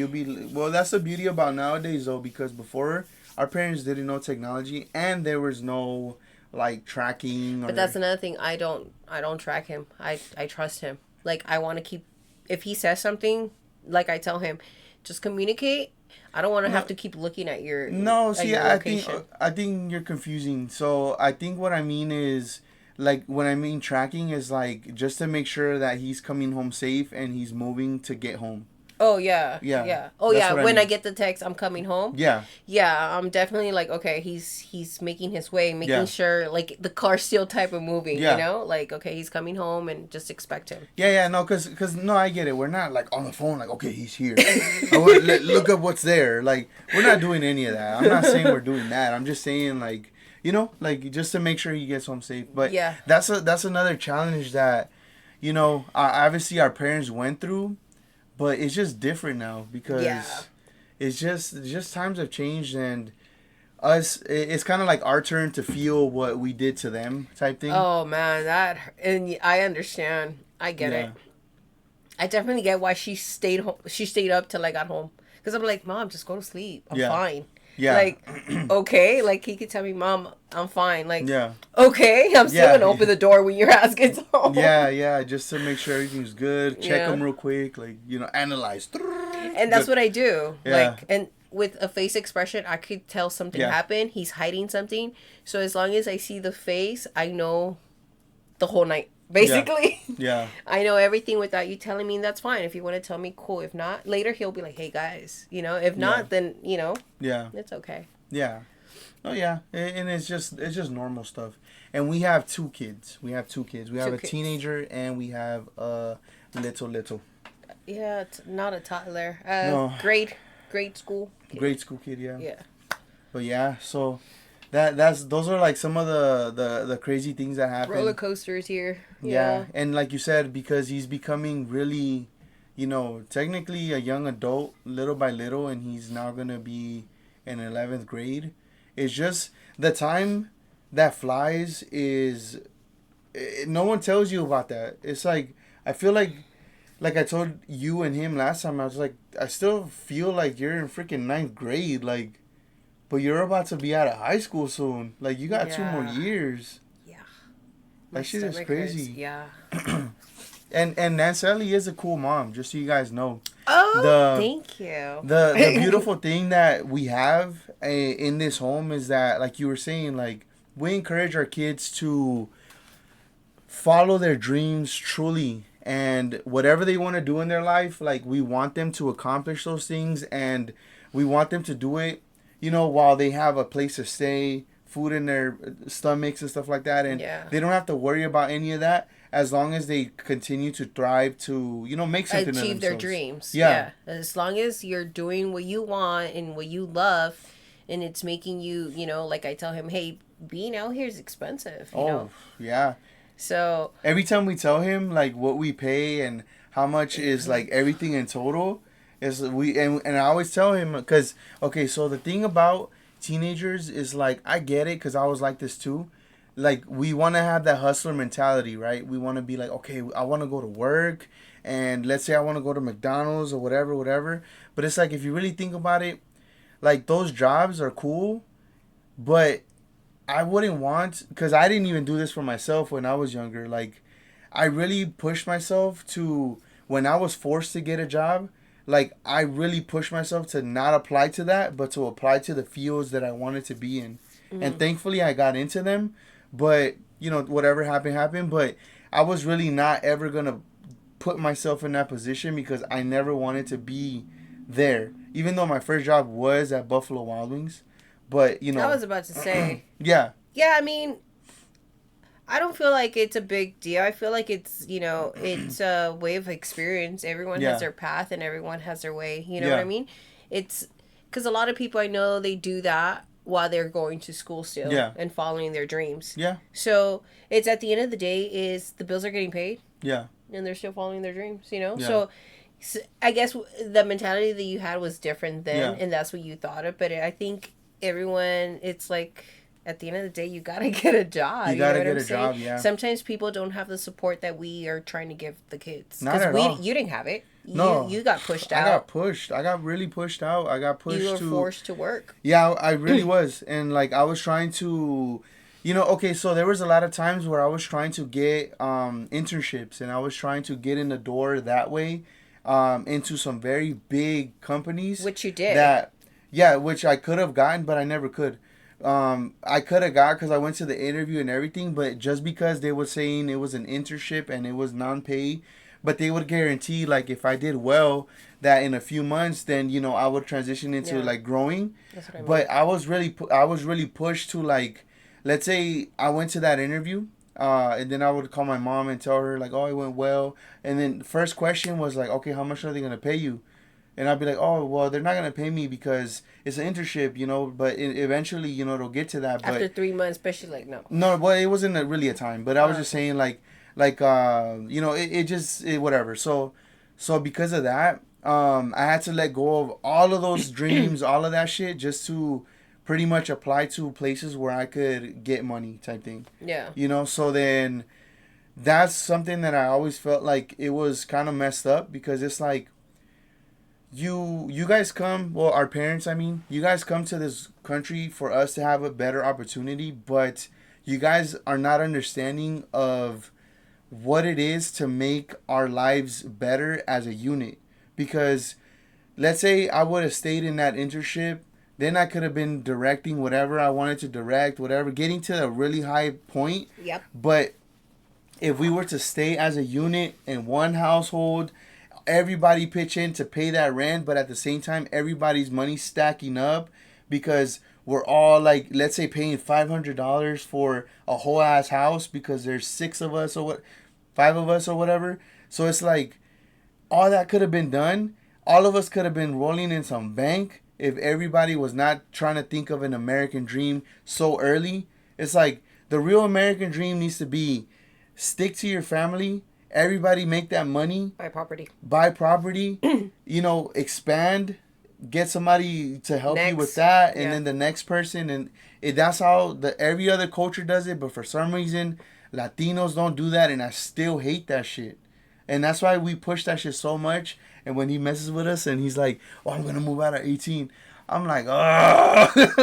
well, that's the beauty about nowadays, though, because before our parents didn't know technology and there was no like tracking. But that's another thing. I don't track him. I trust him. Like I want to keep. If he says something, like I tell him, just communicate. I don't want to have to keep looking at your I think you're confusing. So I think what I mean is, like, when I mean tracking is like just to make sure that he's coming home safe and he's moving to get home. Oh yeah. Oh yeah. When I get the text, I'm coming home. Yeah. Yeah, I'm definitely like, okay, he's making his way, making sure like the car's still type of moving. Yeah. Like okay, he's coming home and just expect him. Yeah, no, cause no, I get it. We're not like on the phone like, okay, he's here. Look up what's there. Like we're not doing any of that. I'm not saying we're doing that. I'm just saying like like just to make sure he gets home safe. But that's another challenge that obviously our parents went through. But it's just different now because it's just times have changed, and it's kind of like our turn to feel what we did to them type thing. Oh man, and I understand. I get it. I definitely get why she stayed home. She stayed up till I got home because I'm like, Mom, just go to sleep. I'm fine. Yeah. Like, okay. Like, he could tell me, Mom, I'm fine. Like, okay. I'm still going to open the door when your ass gets home. Yeah. Just to make sure everything's good. Check them real quick. Like, analyze. And that's what I do. Yeah. Like, and with a face expression, I could tell something happened. He's hiding something. So as long as I see the face, I know the whole night. Basically, I know everything without you telling me. That's fine. If you want to tell me, cool. If not, later he'll be like, "Hey guys, If not, then it's okay." Yeah, oh yeah, and it's just normal stuff. And we have two kids. We have a teenager and we have a little. Yeah, it's not a toddler. No. Grade school. Kid. Grade school kid. Yeah. Yeah. But yeah, so. Those are like some of the crazy things that happen. Roller coasters here. Yeah, and like you said, because he's becoming really, technically a young adult little by little, and he's now gonna be in 11th grade. It's just the time that flies is. No one tells you about that. It's like I feel like I told you and him last time. I was like, I still feel like you're in freaking 9th grade, like. But you're about to be out of high school soon. Like, you got 2 more years. Yeah. That shit is crazy. Yeah. And Nanselly is a cool mom, just so you guys know. Oh, thank you. The beautiful thing that we have in this home is that, like you were saying, like, we encourage our kids to follow their dreams truly. And whatever they want to do in their life, like, we want them to accomplish those things. And we want them to do it while they have a place to stay, food in their stomachs and stuff like that. And they don't have to worry about any of that as long as they continue to thrive to, make something of themselves. Achieve their dreams. Yeah. As long as you're doing what you want and what you love and it's making you, like I tell him, hey, being out here is expensive. You know? Yeah. So. Every time we tell him, like, what we pay and how much is, like, everything in total. And I always tell him, because, okay, so the thing about teenagers is, like, I get it, because I was like this too. Like, we want to have that hustler mentality, right? We want to be like, okay, I want to go to work, and let's say I want to go to McDonald's or whatever. But it's like, if you really think about it, like, those jobs are cool, but I wouldn't want, because I didn't even do this for myself when I was younger. Like, I really pushed myself to, when I was forced to get a job, like I really pushed myself to not apply to that, but to apply to the fields that I wanted to be in. And thankfully I got into them, but you know, whatever happened, happened. But I was really not ever going to put myself in that position because I never wanted to be there. Even though my first job was at Buffalo Wild Wings. But, you know. I was about to say. Yeah. Yeah, I mean, I don't feel like it's a big deal. I feel like it's, you know, it's a way of experience. Everyone has their path and everyone has their way. You know what I mean? It's because a lot of people I know, they do that while they're going to school still and following their dreams. Yeah. So it's at the end of the day is the bills are getting paid. Yeah. And they're still following their dreams, you know? Yeah. So I guess the mentality that you had was different then, and that's what you thought of. But I think everyone, it's like, at the end of the day, you gotta get a job. You gotta get a job, yeah. Sometimes people don't have the support that we are trying to give the kids. Not at all. You didn't have it. No. You got pushed out. I got pushed. I got really pushed out. I got pushed. You were forced to work. Yeah, I really was. And, like, I was trying to... You know, okay, so there was a lot of times where I was trying to get internships, and I was trying to get in the door that way into some very big companies. Which you did. Which I could have gotten, but I never could. I could have got because I went to the interview and everything, but just because they were saying it was an internship and it was non-pay, but they would guarantee, like, if I did well, that in a few months, then, you know, I would transition into, like, growing. That's what I mean. But I was really pushed to, like, let's say I went to that interview, and then I would call my mom and tell her, like, oh, it went well. And then the first question was, like, okay, how much are they going to pay you? And I'd be like, oh, well, they're not going to pay me because it's an internship, you know, but eventually, you know, it'll get to that. But after 3 months, especially, like, no. No, well, it wasn't really a time, but I was just saying, like, you know, whatever. So because of that, I had to let go of all of those dreams, all of that shit, just to pretty much apply to places where I could get money type thing. Yeah. You know, so then that's something that I always felt like it was kind of messed up because it's like you guys come, well, our parents, I mean, you guys come to this country for us to have a better opportunity, but you guys are not understanding of what it is to make our lives better as a unit. Because let's say I would have stayed in that internship, then I could have been directing whatever I wanted to direct, whatever, getting to a really high point. Yep. But if we were to stay as a unit in one household, everybody pitch in to pay that rent, but at the same time, everybody's money stacking up because we're all, like, let's say paying $500 for a whole ass house because there's 6 of us or 5 of us or whatever. So it's like all that could have been done. All of us could have been rolling in some bank if everybody was not trying to think of an American dream so early. It's like the real American dream needs to be stick to your family. Everybody make that money. Buy property. You know, expand. Get somebody to help you with that. And then the next person. And that's how every other culture does it. But for some reason, Latinos don't do that. And I still hate that shit. And that's why we push that shit so much. And when he messes with us and he's like, oh, I'm going to move out at 18. I'm like, oh.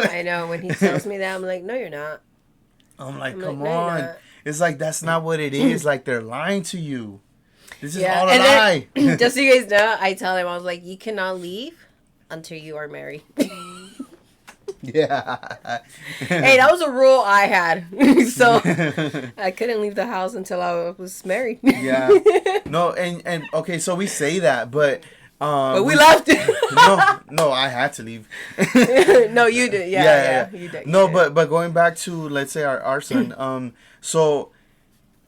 I know. When he tells me that, I'm like, no, you're not. I'm like, come on. No, it's like, that's not what it is. Like, they're lying to you. This is all a lie. Just so you guys know, I tell him, I was like, you cannot leave until you are married. Yeah. Hey, that was a rule I had. So I couldn't leave the house until I was married. Yeah. No, and okay, so we say that, but we left. no, I had to leave. No, you did. Yeah. You did. No, but going back to, let's say, our son, so,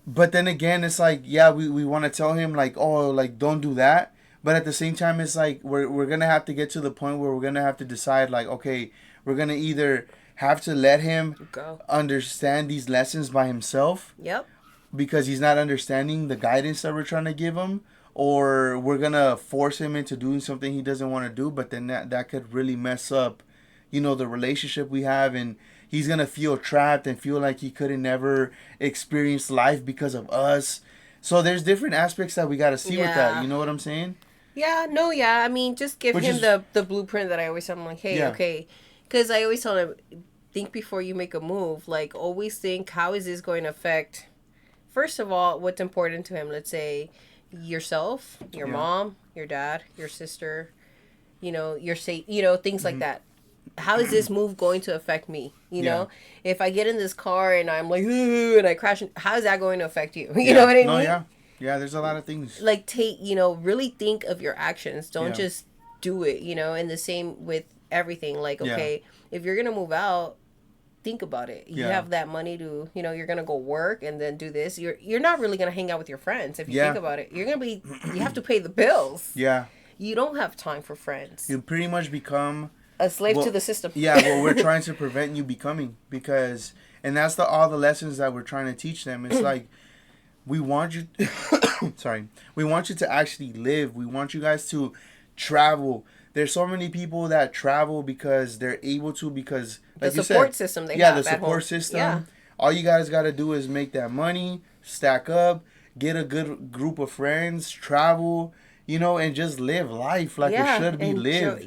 but then again, it's like, yeah, we want to tell him, like, oh, like, don't do that. But at the same time, it's like, we're going to have to get to the point where we're going to have to decide, like, okay, we're going to either have to let him understand these lessons by himself. Yep. Because he's not understanding the guidance that we're trying to give him. Or we're going to force him into doing something he doesn't want to do. But then that could really mess up, you know, the relationship we have. And he's going to feel trapped and feel like he couldn't never experience life because of us. So there's different aspects that we got to see with that. You know what I'm saying? Yeah. No, yeah. I mean, just give him the blueprint that I always tell him. Like, hey, okay. Because I always tell him, think before you make a move. Like, always think, how is this going to affect first of all, what's important to him, let's say yourself, your mom, your dad, your sister, things like that. How is this move going to affect me? You know, if I get in this car and I'm like, ooh, and I crash, how is that going to affect you? You know what I mean? No, yeah, there's a lot of things. Like, really think of your actions. Don't just do it, and the same with everything. Like, okay, if you're going to move out, think about it. You have that money to, you're going to go work and then do this. You're not really going to hang out with your friends if you think about it. You're going to you have to pay the bills. Yeah. You don't have time for friends. You pretty much become a slave to the system. Yeah, well, we're trying to prevent you becoming, and that's all the lessons that we're trying to teach them. It's like, we want you, we want you to actually live. We want you guys to travel. There's so many people that travel because they're able to, because like the support system they have. The support system. Yeah. All you guys got to do is make that money, stack up, get a good group of friends, travel, and just live life like it should be lived.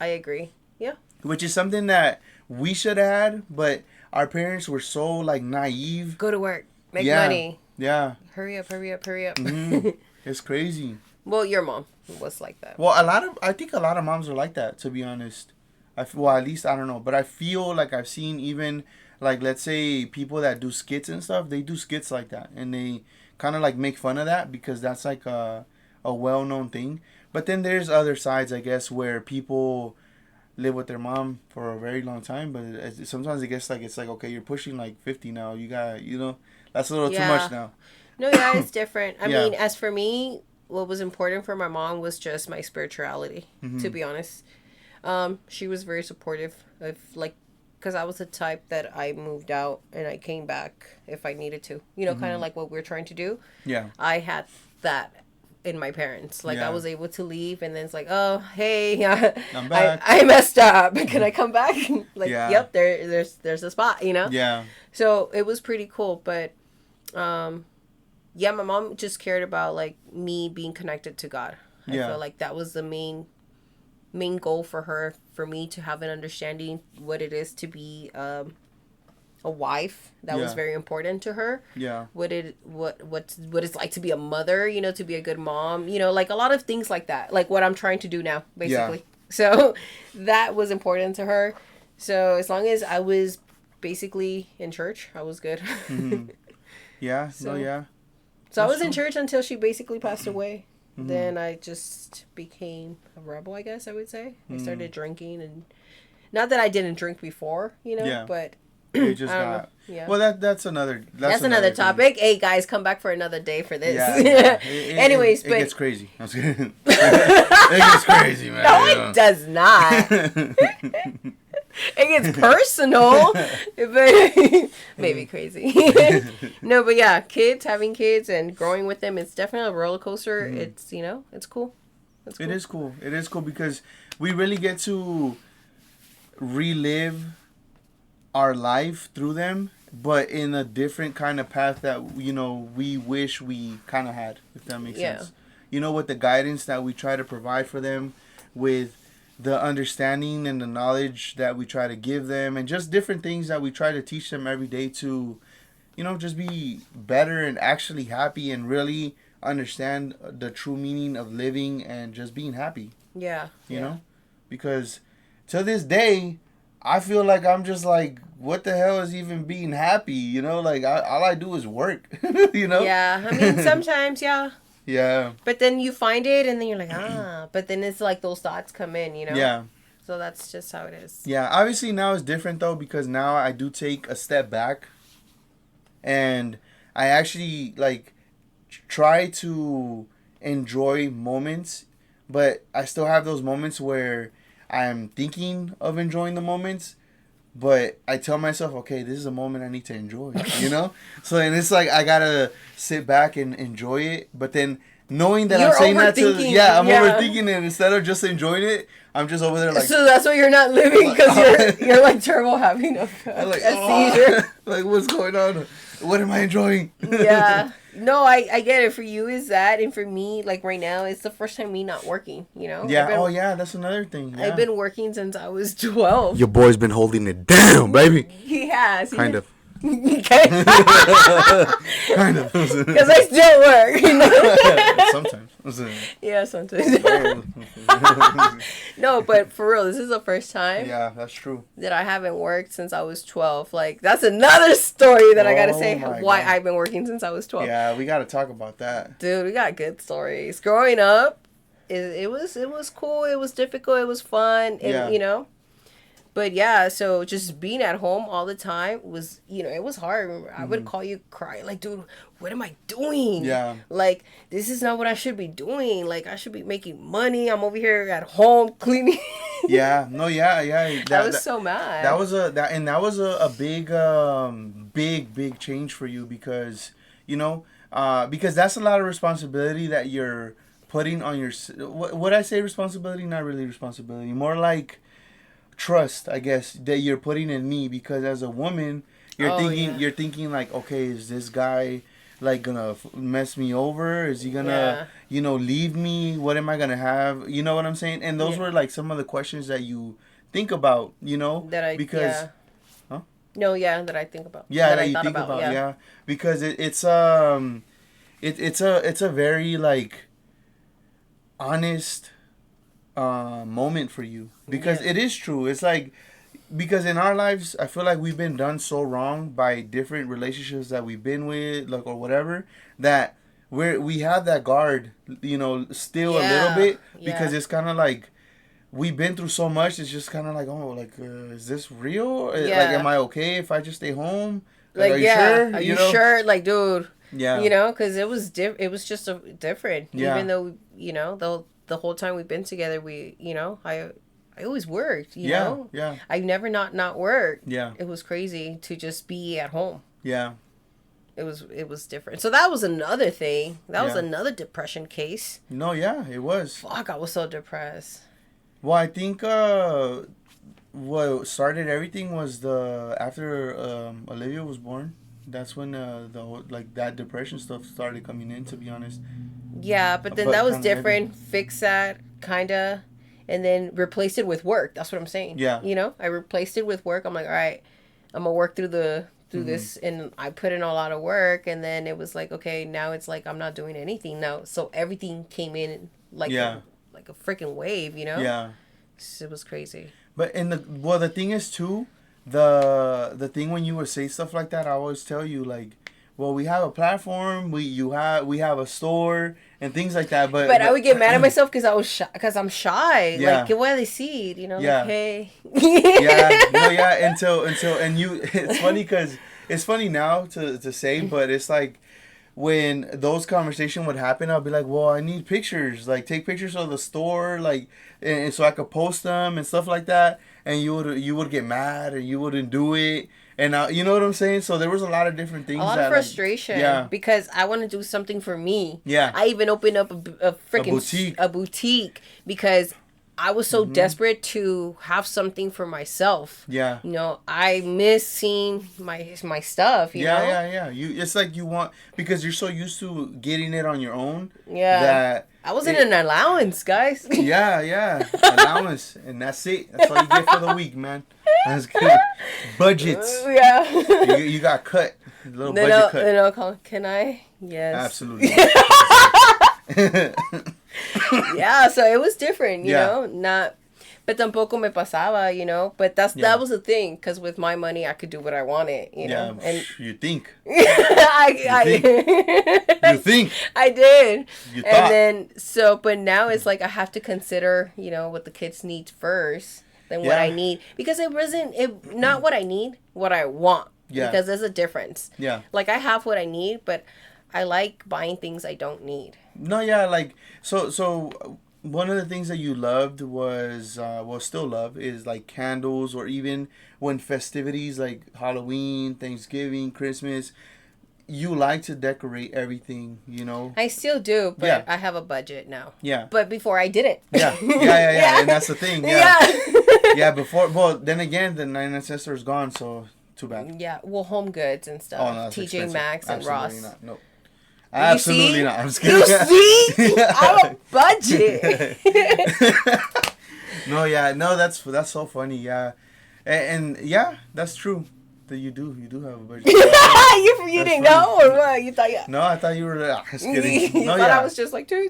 I agree. Yeah. Which is something that we should have had, but our parents were so like naive. Go to work, make money. Yeah. Hurry up. Mm-hmm. It's crazy. Well, your mom was like that. Well, I think a lot of moms are like that, to be honest. At least I don't know, but I feel like I've seen even like, let's say people that do skits and stuff, they do skits like that, and they kind of like make fun of that because that's like a well-known thing. But then there's other sides, I guess, where people live with their mom for a very long time, but sometimes I guess like it's like, okay, you're pushing like 50 now, you got, that's a little too much now. No, yeah, it's different. I mean, as for me, what was important for my mom was just my spirituality, to be honest. She was very supportive of, like, because I was the type that I moved out and I came back if I needed to, kind of like what we're trying to do. Yeah. I had that in my parents. Like, I was able to leave, and then it's like, oh, hey, I'm back. I messed up. Can I come back? Like, yep, there's a spot, Yeah. So it was pretty cool, but my mom just cared about like me being connected to God. I feel like that was the main goal for her, for me to have an understanding what it is to be a wife. That was very important to her. Yeah. What it's like to be a mother, to be a good mom, like a lot of things like that. Like what I'm trying to do now, basically. Yeah. So that was important to her. So as long as I was basically in church, I was good. Mm-hmm. Yeah. So I was in church until she basically passed away. Mm-hmm. Then I just became a rebel, I guess I would say. I started drinking, and not that I didn't drink before, but you just got. Yeah. Well, that's another topic. Hey guys, come back for another day for this. Yeah. Anyways, it gets crazy. I was kidding. It gets crazy, man. No, it does not. It gets personal, but maybe crazy. No, but yeah, having kids and growing with them, it's definitely a roller coaster. Mm-hmm. It's, it's cool. It's cool. It is cool because we really get to relive our life through them, but in a different kind of path that, we wish we kind of had, if that makes sense. With the guidance that we try to provide for them, with the understanding and the knowledge that we try to give them, and just different things that we try to teach them every day to, just be better and actually happy and really understand the true meaning of living and just being happy. Yeah. You know? Because to this day, I feel like I'm just like, what the hell is even being happy? Like all I do is work, Yeah. I mean, sometimes, yeah. Yeah. But then you find it and then you're like, but then it's like those thoughts come in, Yeah. So that's just how it is. Yeah. Obviously now it's different though, because now I do take a step back and I actually like try to enjoy moments, but I still have those moments where I'm thinking of enjoying the moments, but I tell myself, okay, this is a moment I need to enjoy, So, and it's like, I gotta sit back and enjoy it, but then knowing that I'm saying that I'm overthinking it. Instead of just enjoying it, I'm just over there like. So that's why you're not living, because you're like terrible having a seizure. Like, what's going on? What am I enjoying? Yeah. No, I get it. For you is that, and for me, like right now, it's the first time me not working, Yeah, that's another thing. Yeah. I've been working since I was 12. Your boy's been holding it down, baby. He has. Kind of. Okay. Kind of. Because I still work. You know? Sometimes. Yeah, sometimes. No, but for real, this is the first time. Yeah, that's true. That I haven't worked since I was 12. Like, that's another story that I gotta say why I've been working since I was 12. Yeah, we gotta talk about that. Dude, we got good stories. Growing up, it was cool. It was difficult. It was fun. And, you know. But yeah, so just being at home all the time was, you know, it was hard. I would call you crying, like, dude, what am I doing? Yeah. Like, this is not what I should be doing. Like, I should be making money. I'm over here at home cleaning. Yeah. No, yeah. I was so mad. That was a big change for you because, you know, because that's a lot of responsibility that you're putting on your, what I say responsibility? Not really responsibility. More like trust, I guess, that you're putting in me, because as a woman you're thinking like, okay, is this guy like gonna mess me over? Is he gonna you know, leave me? What am I gonna have? You know what I'm saying? And those were like some of the questions that you think about, you know, that I think about. That you think about. Because it's a very like honest moment for you, because it is true. It's like, because in our lives I feel like we've been done so wrong by different relationships that we've been with, like, or whatever, that we have that guard, you know, still a little bit, because it's kind of like we've been through so much. It's just kind of like, oh, like, is this real? Like, am I okay if I just stay home? Like, are you sure? Are you sure? Like, dude, yeah, you know, because it was it was just different. Even though, you know, the whole time we've been together, we, you know, I always worked, you know? Yeah. I've never not worked. Yeah. It was crazy to just be at home. Yeah. It was different. So that was another thing. That was another depression case. No, yeah, it was. Fuck, I was so depressed. Well, I think what started everything was after Olivia was born. That's when the whole, like, that depression stuff started coming in, to be honest. Yeah, but then that was different. Fix that, kind of, and then replaced it with work. That's what I'm saying. Yeah. You know, I replaced it with work. I'm like, all right, I'm going to work through this, and I put in a lot of work, and then it was like, okay, now it's like I'm not doing anything now. So everything came in like a freaking wave, you know? Yeah. It was crazy. But the thing is too, the thing when you would say stuff like that, I always tell you, like, well, we have a platform, we have a store and things like that, but I would get mad at myself because I'm shy. Yeah. Like, ¿qué voy a decir? You know, like, hey. Until you. It's funny because it's funny now to say, but it's like, when those conversations would happen, I'll be like, well, I need pictures, like, take pictures of the store, like, and so I could post them and stuff like that, and you would get mad and you wouldn't do it. And you know what I'm saying? So there was a lot of different things. A lot of frustration. Because I want to do something for me. Yeah. I even opened up a freaking boutique because I was so desperate to have something for myself. Yeah. You know, I miss seeing my stuff, you know? Yeah. It's like you want, because you're so used to getting it on your own. Yeah. That I was in an allowance, guys. Yeah. Allowance. And that's it. That's all you get for the week, man. That's good. Budgets. Yeah. You got cut. A little budget cut. Then I'll call, can I? Yes. Absolutely. Yeah, so it was different, you know? Not, but tampoco me pasaba, you know? But that was the thing, because with my money, I could do what I wanted, you know? Yeah, and you think. You think. I did. You thought. And then, but now it's like I have to consider, you know, what the kids need first than what I need. Because it wasn't, not what I need, what I want. Yeah. Because there's a difference. Yeah. Like, I have what I need, but I like buying things I don't need. No, yeah, like, so one of the things that you loved was, still love, is like candles, or even when festivities like Halloween, Thanksgiving, Christmas, you like to decorate everything, you know? I still do, but I have a budget now. Yeah. But before I didn't. Yeah. And that's the thing. Yeah. Before, well, then again, the 99 cents store is gone, so too bad. Yeah, well, Home Goods and stuff. Oh, no, that's TJ expensive. Maxx and Absolutely Ross. Not. No. Absolutely not. I'm just kidding. You see? I'm a budget. No, that's so funny. Yeah, and yeah, that's true. You do have a budget. You didn't know or what? You thought No, I thought you were. Just kidding. you No, thought yeah. I was just like two.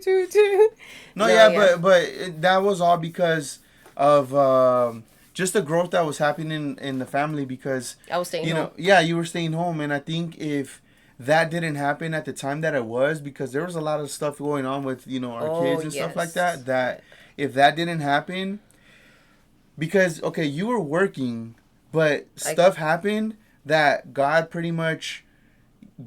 No, yeah, but that was all because of just the growth that was happening in the family because I was staying home. Yeah, you were staying home, and I think if that didn't happen at the time that it was, because there was a lot of stuff going on with our kids and stuff like that. That if that didn't happen, because okay, you were working, but stuff happened that God pretty much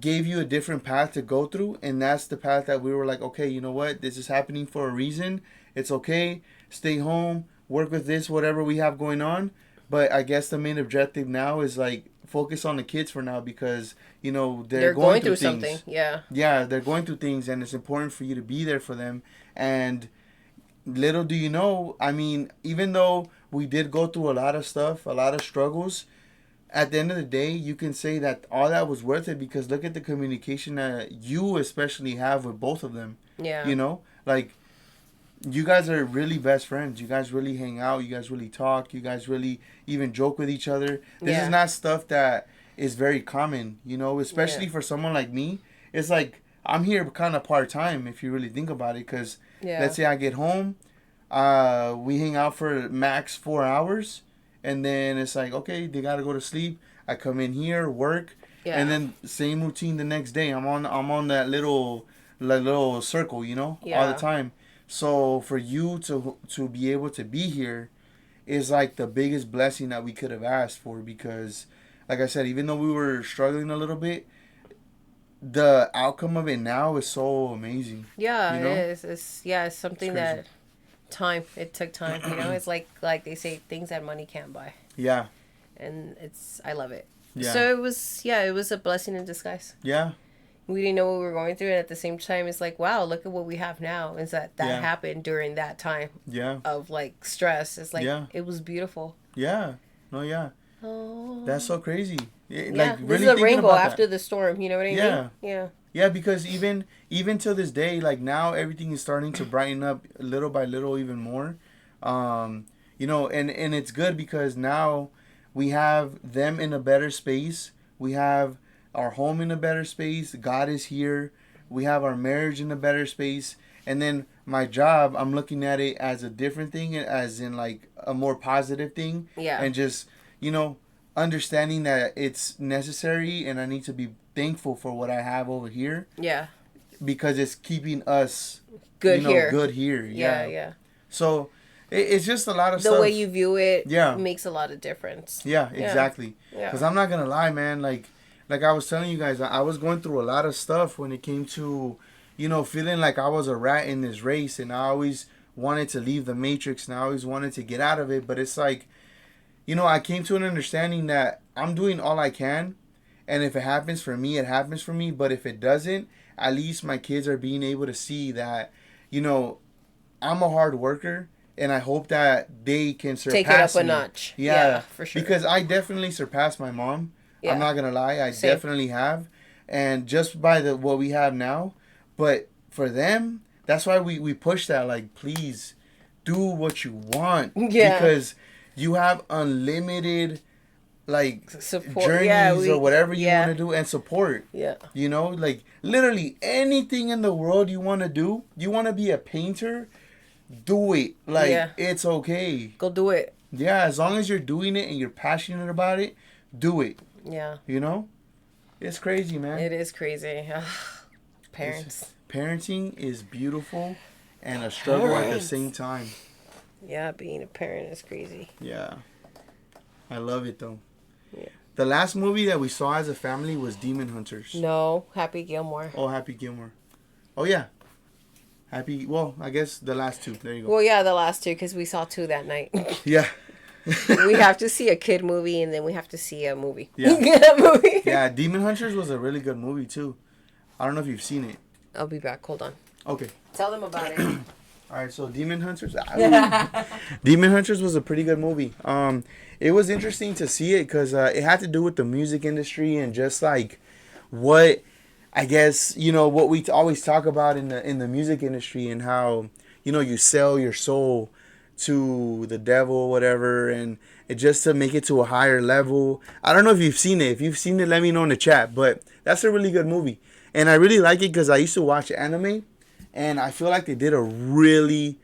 gave you a different path to go through, and that's the path that we were like, okay, you know what, this is happening for a reason. It's okay, stay home, work with this, whatever we have going on. But I guess the main objective now is like focus on the kids for now because they're going through things. Something. Yeah, they're going through things, and it's important for you to be there for them. And little do you know, I mean, even though we did go through a lot of stuff, a lot of struggles, at the end of the day, you can say that all that was worth it because look at the communication that you especially have with both of them. Yeah. Like, you guys are really best friends. You guys really hang out. You guys really talk. You guys really even joke with each other. This is not stuff that is very common, especially for someone like me. It's like, I'm here kind of part-time if you really think about it because let's say I get home, we hang out for max 4 hours. And then it's like, okay, they gotta go to sleep. I come in here, work, and then same routine the next day. I'm on that little circle, all the time. So for you to be able to be here is like the biggest blessing that we could have asked for because, like I said, even though we were struggling a little bit, the outcome of it now is so amazing. Yeah, it is. It's something that. It took time, it's like they say, things that money can't buy. Yeah. And I love it. Yeah. So it was a blessing in disguise. Yeah. We didn't know what we were going through, and at the same time it's like, wow, look at what we have now. Is that happened during that time of like stress. It's like it was beautiful. Yeah. No, yeah. Oh. That's so crazy. Like really, this is a rainbow after the storm, you know what I mean? Yeah. Yeah, because even to this day, like now everything is starting to brighten up little by little even more. And it's good because now we have them in a better space. We have our home in a better space. God is here. We have our marriage in a better space. And then my job, I'm looking at it as a different thing, as in like a more positive thing. Yeah. And just, understanding that it's necessary and I need to be thankful for what I have over here. Yeah. Because it's keeping us good here. Good here. Yeah. So it's just a lot of stuff. The way you view it makes a lot of difference. Yeah, exactly. Because I'm not going to lie, man. Like I was telling you guys, I was going through a lot of stuff when it came to, feeling like I was a rat in this race. And I always wanted to leave the matrix and I always wanted to get out of it. But it's like, I came to an understanding that I'm doing all I can. And if it happens for me, it happens for me. But if it doesn't, at least my kids are being able to see that, I'm a hard worker. And I hope that they can surpass me. Take it up a notch. Yeah, for sure. Because I definitely surpassed my mom. Yeah. I'm not going to lie. I definitely have. And just by what we have now. But for them, that's why we push that. Like, please do what you want. Yeah. Because you have unlimited support, journeys or whatever you want to do and support. Yeah. Like literally anything in the world you want to do. You want to be a painter, do it. It's okay. Go do it. Yeah, as long as you're doing it and you're passionate about it, do it. Yeah. It's crazy, man. It is crazy. Parents. Parenting is beautiful and a struggle at the same time. Yeah, being a parent is crazy. Yeah. I love it, though. Yeah. The last movie that we saw as a family was Demon Hunters. No, Happy Gilmore. Oh, Happy Gilmore. Oh, yeah. I guess the last two. There you go. Well, yeah, the last two, because we saw two that night. Yeah. We have to see a kid movie, and then we have to see a movie. Yeah. movie. Yeah, Demon Hunters was a really good movie, too. I don't know if you've seen it. I'll be back. Hold on. Okay. Tell them about it. All right, so Demon Hunters. Demon Hunters was a pretty good movie. It was interesting to see it because it had to do with the music industry and just like what I guess what we always talk about in the music industry and how you sell your soul to the devil or whatever, and it just to make it to a higher level. I don't know if you've seen it. If you've seen it, let me know in the chat. But that's a really good movie, and I really like it because I used to watch anime, and I feel like they did a really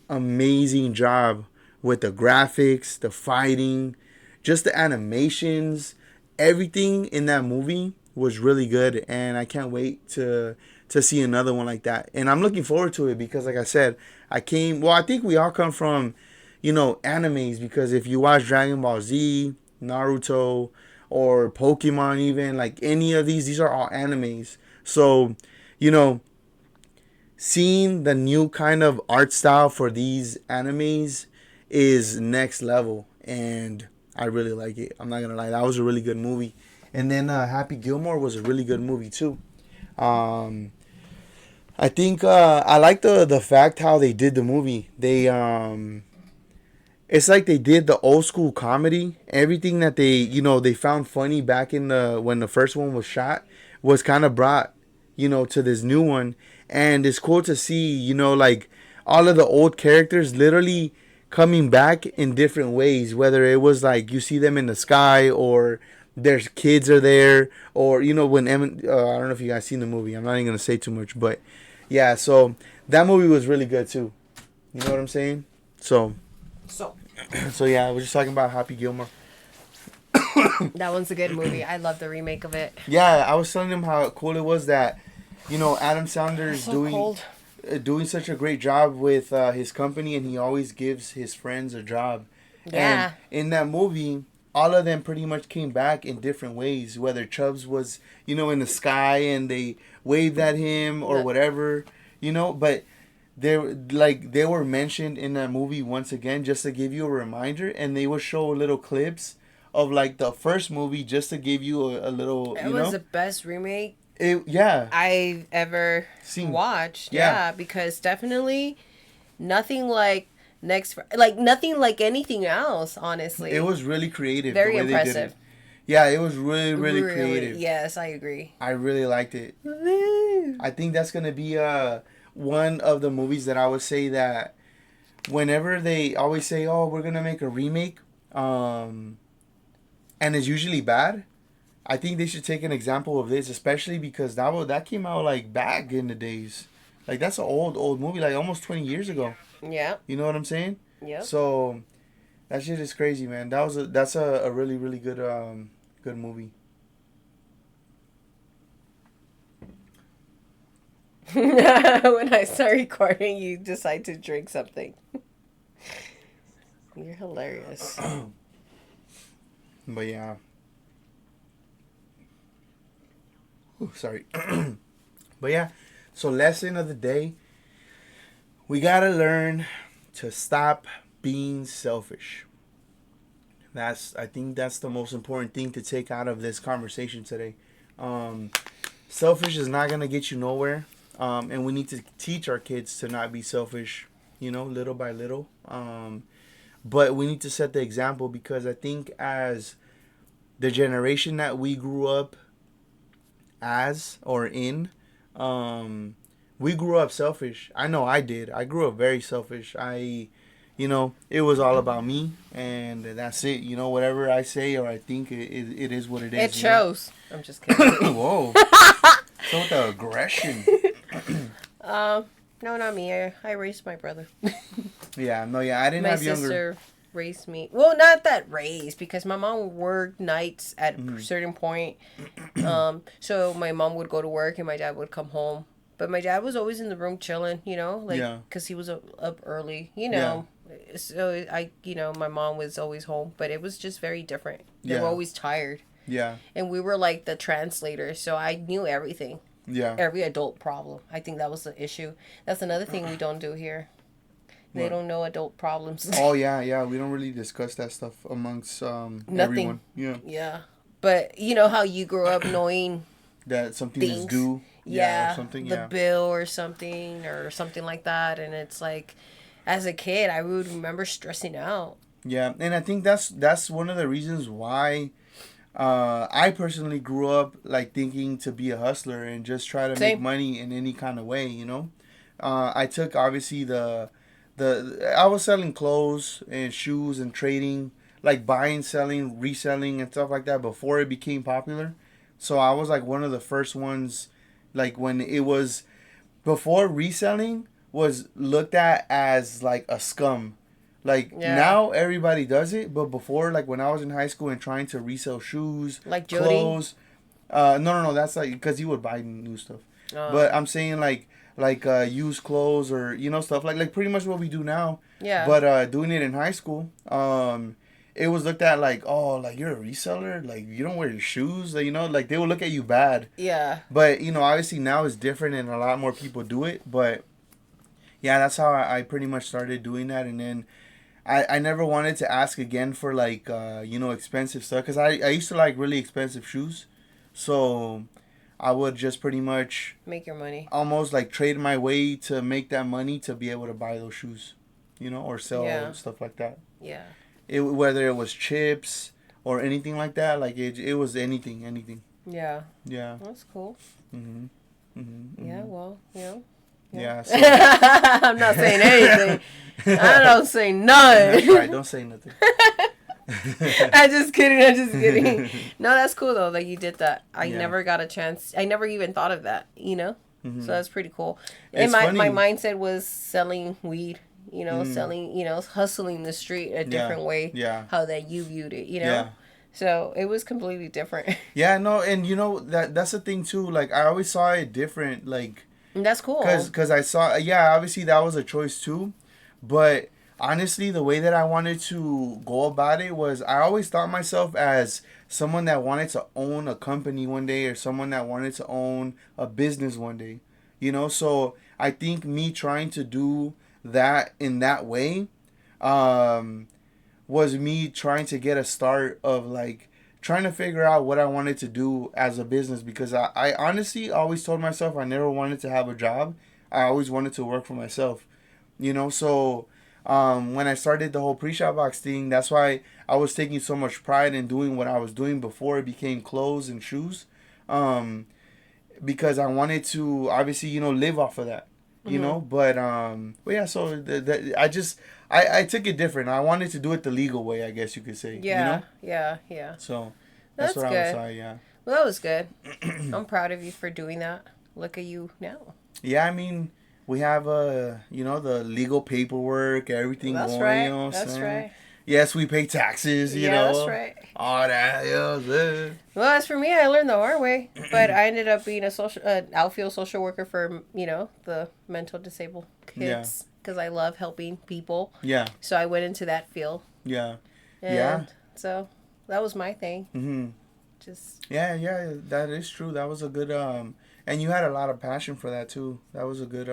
amazing job with the graphics, the fighting, just the animations, everything in that movie was really good, and I can't wait to see another one like that. And I'm looking forward to it because, like I said, I think we all come from, animes, because if you watch Dragon Ball Z, Naruto, or Pokemon, even, like any of these are all animes. So, you know, seeing the new kind of art style for these animes is next level, and I really like it. I'm not gonna lie, that was a really good movie. And then Happy Gilmore was a really good movie too. Um, I think I like the fact how they did the movie. It's like they did the old school comedy. Everything that they found funny back in the when the first one was shot was kind of brought to this new one, and it's cool to see like all of the old characters literally coming back in different ways. Whether it was like you see them in the sky, or their kids are there, or when I don't know if you guys seen the movie. I'm not even gonna say too much, but yeah. So that movie was really good too. You know what I'm saying? So. So So yeah, I was just talking about Happy Gilmore. that one's a good movie. I love the remake of it. Yeah, I was telling him how cool it was that, Adam Sandler's So cold. doing such a great job with his company, and he always gives his friends a job. Yeah. And in that movie, all of them pretty much came back in different ways. Whether Chubbs was, in the sky and they waved at him or whatever, but they were mentioned in that movie once again just to give you a reminder, and they would show little clips of like the first movie just to give you a little. It was the best remake Yeah, I've ever watched. Yeah, because definitely nothing like nothing like anything else. Honestly, it was really creative. Very the way impressive. They did it. Yeah, it was really really creative. Yes, I agree. I really liked it. I think that's gonna be one of the movies that I would say that whenever they always say, "Oh, we're gonna make a remake," and it's usually bad. I think they should take an example of this, especially because that came out like back in the days. Like that's an old movie, like almost 20 years ago. Yeah. You know what I'm saying? Yeah. So that shit is crazy, man. That's a really really good movie. When I start recording, you decide to drink something. You're hilarious. But yeah. Ooh, sorry. But yeah. So lesson of the day. We gotta learn to stop being selfish. I think that's the most important thing to take out of this conversation today. Selfish is not gonna get you nowhere. And we need to teach our kids to not be selfish, little by little. But we need to set the example, because I think as the generation that we grew up as or in, we grew up selfish. I know I did. I grew up very selfish. It was all about me, and that's it. Whatever I say or I think, it is what it is. It shows. I'm just kidding. Whoa. So with the aggression. No, not me. I raised my brother. Yeah, no, yeah, I didn't have younger. My sister raised me. Well, not that raised, because my mom worked nights at a certain point. So my mom would go to work and my dad would come home. But my dad was always in the room chilling, because he was up early, Yeah. So my mom was always home, but it was just very different. They were always tired. Yeah. And we were like the translators, so I knew everything. Yeah. Every adult problem. I think that was the issue. That's another thing we don't do here. They don't know adult problems. Oh yeah. We don't really discuss that stuff amongst Nothing. everyone. Yeah. Yeah. But you know how you grew up knowing that something things. is due. Yeah. Or something. The bill or something like that, and it's like, as a kid, I would remember stressing out. Yeah, and I think that's one of the reasons why I personally grew up like thinking to be a hustler and just try to make money in any kind of way. I took obviously the I was selling clothes and shoes and trading, like buying, selling, reselling and stuff like that before it became popular. So I was like one of the first ones, like when it was before reselling was looked at as like a scum. Like Yeah. now everybody does it, but before, like when I was in high school and trying to resell shoes, Like Jody. clothes, no, that's like because you would buy new stuff. But Oh. I'm saying like used clothes or stuff like pretty much what we do now. Yeah. But doing it in high school, it was looked at like, oh, like you're a reseller, like you don't wear your shoes, like, like they would look at you bad. Yeah. But obviously now it's different and a lot more people do it. But yeah, that's how I pretty much started doing that, and then I never wanted to ask again for like expensive stuff because I used to like really expensive shoes, so I would just pretty much Make your money. almost like trade my way to make that money to be able to buy those shoes, or sell Yeah. stuff like that. Yeah. Whether it was chips or anything like that, like it was anything. Yeah. Yeah. That's cool. Mhm. Mhm. Yeah. Mhm. Well. Yeah. Yeah. So I'm not saying anything. I don't say none. that's right. Don't say nothing. I'm just kidding. I'm just kidding. No, that's cool though that you did that. I Yeah. never got a chance. I never even thought of that. Mhm. So that's pretty cool. And It's my funny. mindset was selling weed. Mm. Selling. Hustling the street a different way. Yeah. How that you viewed it. Yeah. So it was completely different. Yeah. No, and that's the thing too. Like I always saw it different. Like And that's cool. because I saw, yeah, obviously that was a choice too, but honestly the way that I wanted to go about it was I always thought myself as someone that wanted to own a company one day or someone that wanted to own a business one day, so I think me trying to do that in that way was me trying to get a start of like trying to figure out what I wanted to do as a business because I honestly always told myself I never wanted to have a job. I always wanted to work for myself, So when I started the whole pre-shop box thing, that's why I was taking so much pride in doing what I was doing before it became clothes and shoes, because I wanted to obviously live off of that, but yeah. So I took it different. I wanted to do it the legal way, I guess you could say. Yeah. Yeah. So That's what good. I was saying. Yeah. Well, that was good. I'm proud of you for doing that. Look at you now. Yeah, I mean, we have the legal paperwork, everything That's going. right. You know what I'm That's saying? right. Yes, we pay taxes. Yeah, that's right. All that. Yeah. Well, as for me, I learned the hard way, but I ended up being a outfield social worker for the mental disabled kids because I love helping people. Yeah. So I went into that field. Yeah. And Yeah. So that was my thing. Mm-hmm. Just Yeah, that is true. That was a good and you had a lot of passion for that too. That was a good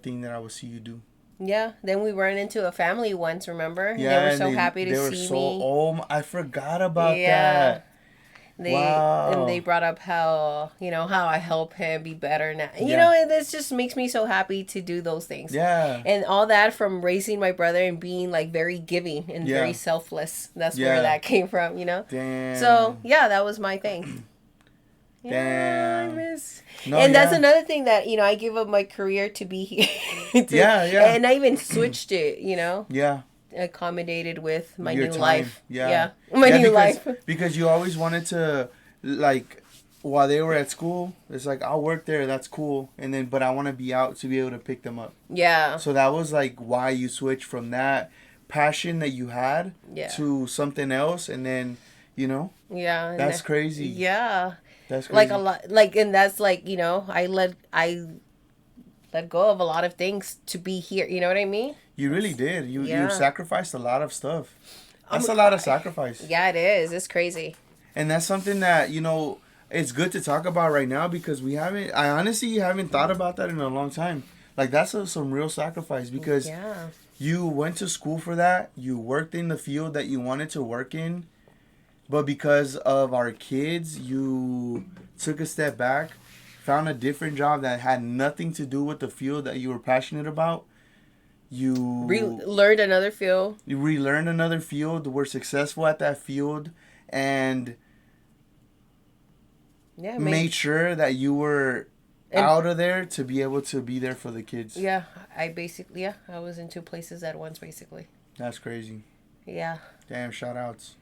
thing that I would see you do. yeah. Then we ran into eFamily once. Remember? Yeah, They were and so happy to see me. I forgot about Yeah. that. And Wow. they brought up how how I help him be better now. Yeah. And this just makes me so happy to do those things. Yeah. And all that from raising my brother and being like very giving and Yeah. very selfless. That's Yeah. where that came from. Damn. So yeah, that was my thing. Damn. Yeah, I miss. No, And that's yeah. another thing that I give up my career to be here. Yeah. And I even switched it. Yeah. Accommodated with my Your new time. life. Yeah. My Yeah, new because, life. because you always wanted to, like, while they were at school, it's like, I'll work there, that's cool. And then, but I want to be out to be able to pick them up. Yeah. So that was like why you switched from that passion that you had Yeah. to something else. And then, Yeah. and that's crazy. Yeah. That's crazy. Like a lot, and that's like I let go of a lot of things to be here. You know what I mean? You really did. You Yeah. sacrificed a lot of stuff. That's a lot of sacrifice. Yeah, it is. It's crazy. And that's something that, it's good to talk about right now because I honestly haven't thought about that in a long time. Like, that's some real sacrifice because Yeah. you went to school for that. You worked in the field that you wanted to work in. But because of our kids, you took a step back, found a different job that had nothing to do with the field that you were passionate about. You Learned another field. You relearned another field, were successful at that field, and Yeah. made sure that you were out of there to be able to be there for the kids. Yeah, I was in 2 places at once, basically. That's crazy. Yeah. Damn, shout outs.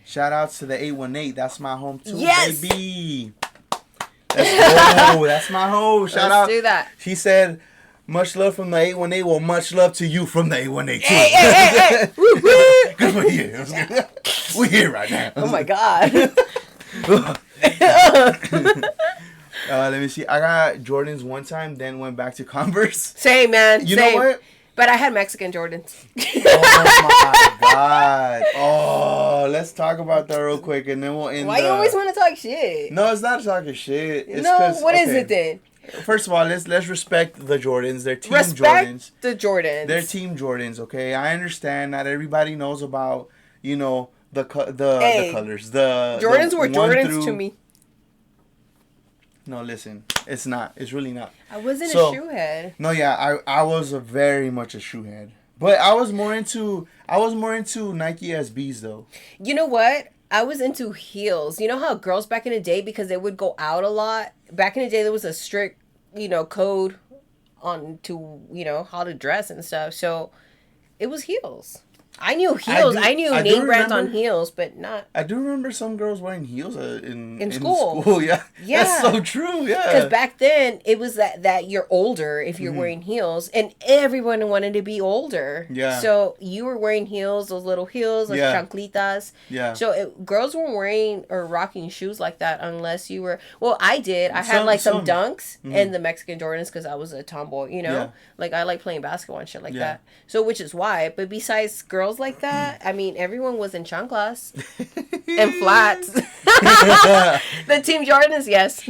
Shout outs to the 818. That's my home too, yes! baby. Let's go. That's my home. Shout out. Let's do that. She said, much love from the 818. Well, much love to you from the 818 too. Hey. Woo, woo. Because we're here. We're here right now. Oh my God. Let me see. I got Jordans one time, then went back to Converse. Same, man. You Same. know what? But I had Mexican Jordans. Oh my God. Oh, let's talk about that real quick and then we'll end. Why you always want to talk shit? No, it's not talking shit. It's what is it then? First of all, let's respect the Jordans. They're team Jordans. Jordans. The Jordans. They're team Jordans, okay? I understand not everybody knows about, the colors. Jordans were Jordans to me. No, listen. It's not. It's really not. I wasn't a shoe head. No, yeah, I was very much a shoe head. But I was more into Nike SBs though. You know what? I was into heels. You know how girls back in the day, because they would go out a lot, back in the day there was a strict, code on to, how to dress and stuff. So it was heels. I knew heels. I knew name brands on heels, but not. I do remember some girls wearing heels in school. Yeah, that's so true. Yeah, because back then it was that you're older if you're wearing heels, and everyone wanted to be older. Yeah. So you were wearing heels, those little heels, like chanclitas. Yeah. So girls weren't wearing or rocking shoes like that unless you were. Well, I did. I had some dunks and the Mexican Jordans because I was a tomboy. Like I like playing basketball and shit like that. So which is why. But besides girls like that, I mean, everyone was in chanclas and flats. The Team Jordans, yes.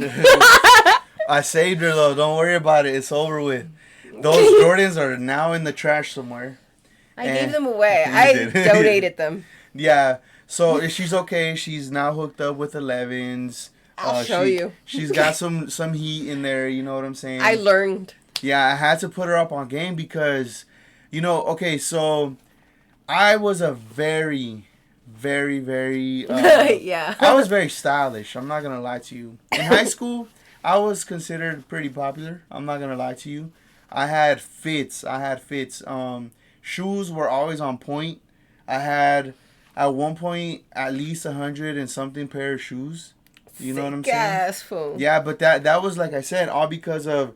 I saved her though. Don't worry about it. It's over with. Those Jordans are now in the trash somewhere. I gave them away. I donated them. Yeah. So she's okay. She's now hooked up with 11s. I'll show you. She's got some heat in there. You know what I'm saying? I learned. Yeah, I had to put her up on game because, okay, so I was a very, very, very... yeah. I was very stylish. I'm not going to lie to you. In high school, I was considered pretty popular. I'm not going to lie to you. I had fits. Shoes were always on point. I had, at one point, at least 100 and something pair of shoes. You know what I'm saying? Fool. Yeah, but that was, like I said, all because of...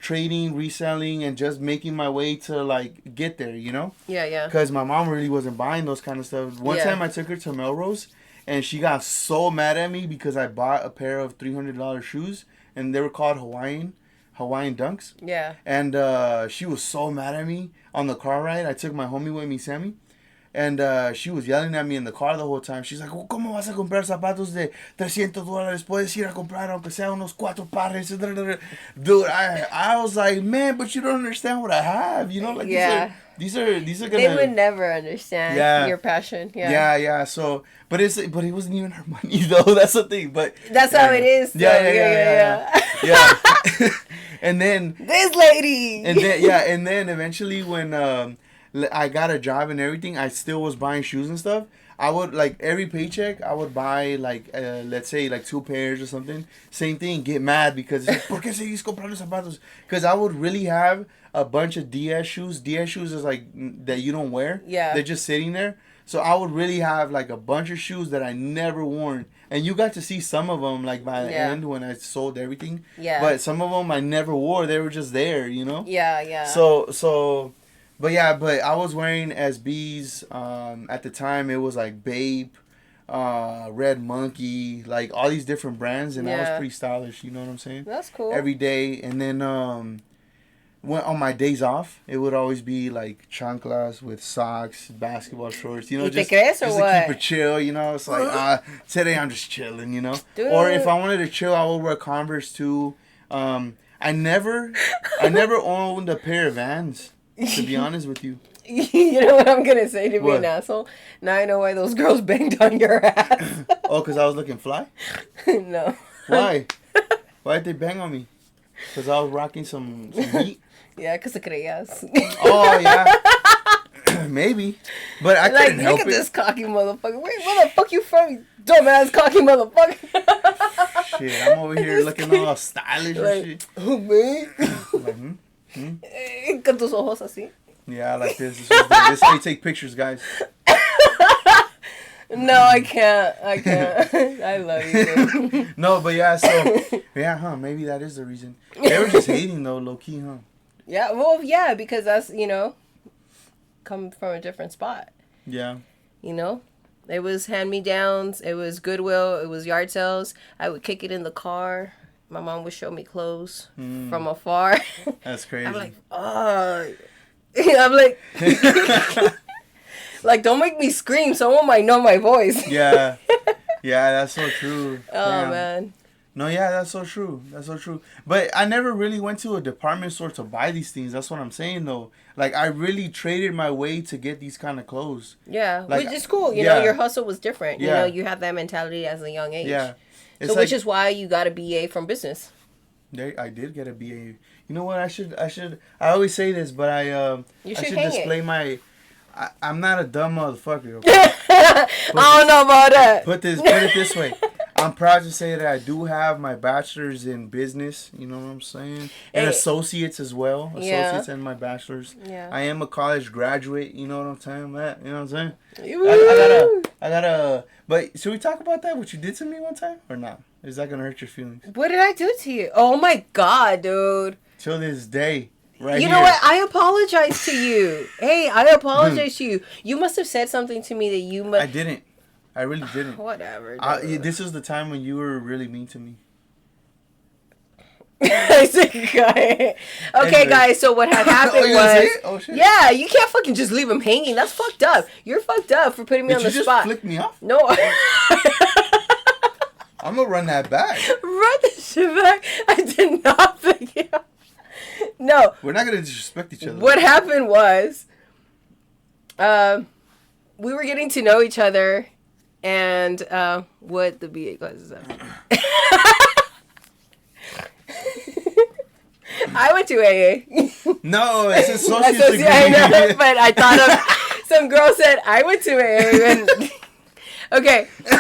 trading, reselling, and just making my way to, get there, Yeah. Because my mom really wasn't buying those kind of stuff. One time I took her to Melrose, and she got so mad at me because I bought a pair of $300 shoes, and they were called Hawaiian Dunks. Yeah. And she was so mad at me on the car ride. I took my homie with me, Sammy. And she was yelling at me in the car the whole time. She's like, ¿Cómo vas a comprar zapatos de $300? Puedes ir a comprar aunque sea unos 4 pares. Dude, I was like, man, but you don't understand what I have. These are gonna... They would never understand your passion. Yeah. Yeah. So, but it wasn't even her money though. That's the thing. But that's how it is. Yeah. And then this lady. And then eventually when I got a job and everything, I still was buying shoes and stuff. I would, every paycheck, I would buy, let's say, 2 pairs or something. Same thing, get mad because, ¿por qué seguís comprando zapatos? Because I would really have a bunch of DS shoes. DS shoes is, that you don't wear. Yeah. They're just sitting there. So I would really have, a bunch of shoes that I never worn. And you got to see some of them, by the end when I sold everything. Yeah. But some of them I never wore. They were just there, Yeah. So... But I was wearing SBs. At the time, it was Bape, Red Monkey, all these different brands, and I was pretty stylish. You know what I'm saying? That's cool. Every day, and then when on my days off, it would always be chanclas with socks, basketball shorts. Just to keep it chill. It's today I'm just chilling. Dude. Or if I wanted to chill, I would wear Converse too. I never owned a pair of Vans. To be honest with you. You know what I'm going to say to be an asshole? Now I know why those girls banged on your ass. Oh, because I was looking fly? No. Why? Why did they bang on me? Because I was rocking some heat? Yeah, because of creas. Oh, yeah. Maybe. But I couldn't help it. Look at this cocky motherfucker. Where the fuck you from, you dumbass cocky motherfucker? Shit, I'm over here looking all stylish like, and shit. Oh, me? Like, Con tus ojos así. Yeah, I like this. This is how you take pictures, guys. No, I can't. I love you, dude. No, but yeah, so maybe that is the reason. They were just hating though, low key, huh? Yeah, well, yeah, because that's, come from a different spot. Yeah. It was hand-me-downs, it was Goodwill, it was yard sales. I would kick it in the car. My mom would show me clothes from afar. That's crazy. I'm like, oh. I'm like, like, don't make me scream. Someone might know my voice. Yeah. Yeah, that's so true. Oh, Damn. man. No, yeah, that's so true. That's so true. But I never really went to a department store to buy these things. That's what I'm saying, though. Like, I really traded my way to get these kind of clothes. Yeah, like, which is cool. You know, your hustle was different. Yeah. You have that mentality as a young age. Yeah. So, which is why you got a BA from business. I did get a BA. You know what? I always say this, but I should display my... I'm not a dumb motherfucker. Okay? I don't know about that. Put it this way. I'm proud to say that I do have my bachelor's in business. You know what I'm saying? And associates as well. Associates and my bachelor's. Yeah. I am a college graduate. You know what I'm saying? That. You know what I'm saying? I gotta. But should we talk about that? What you did to me one time or not? Is that gonna hurt your feelings? What did I do to you? Oh my God, dude. Till this day. Right you know what? I apologize to you. Hey, I apologize to you. You must have said something to me that you must. I didn't. I really didn't. Whatever. This was the time when you were really mean to me. Okay, guys. So what had happened was, oh shit. Yeah, you can't fucking just leave him hanging. That's fucked up. You're fucked up for putting me on the spot. Did you just flick me off? No. I'm gonna run that back. Run this shit back. I did not flick you off. No. We're not gonna disrespect each other. What happened was, we were getting to know each other, and what the BA classes are. I went to AA. No, it's associate's degree. I know, but I thought of some girl said I went to AA. And, okay, so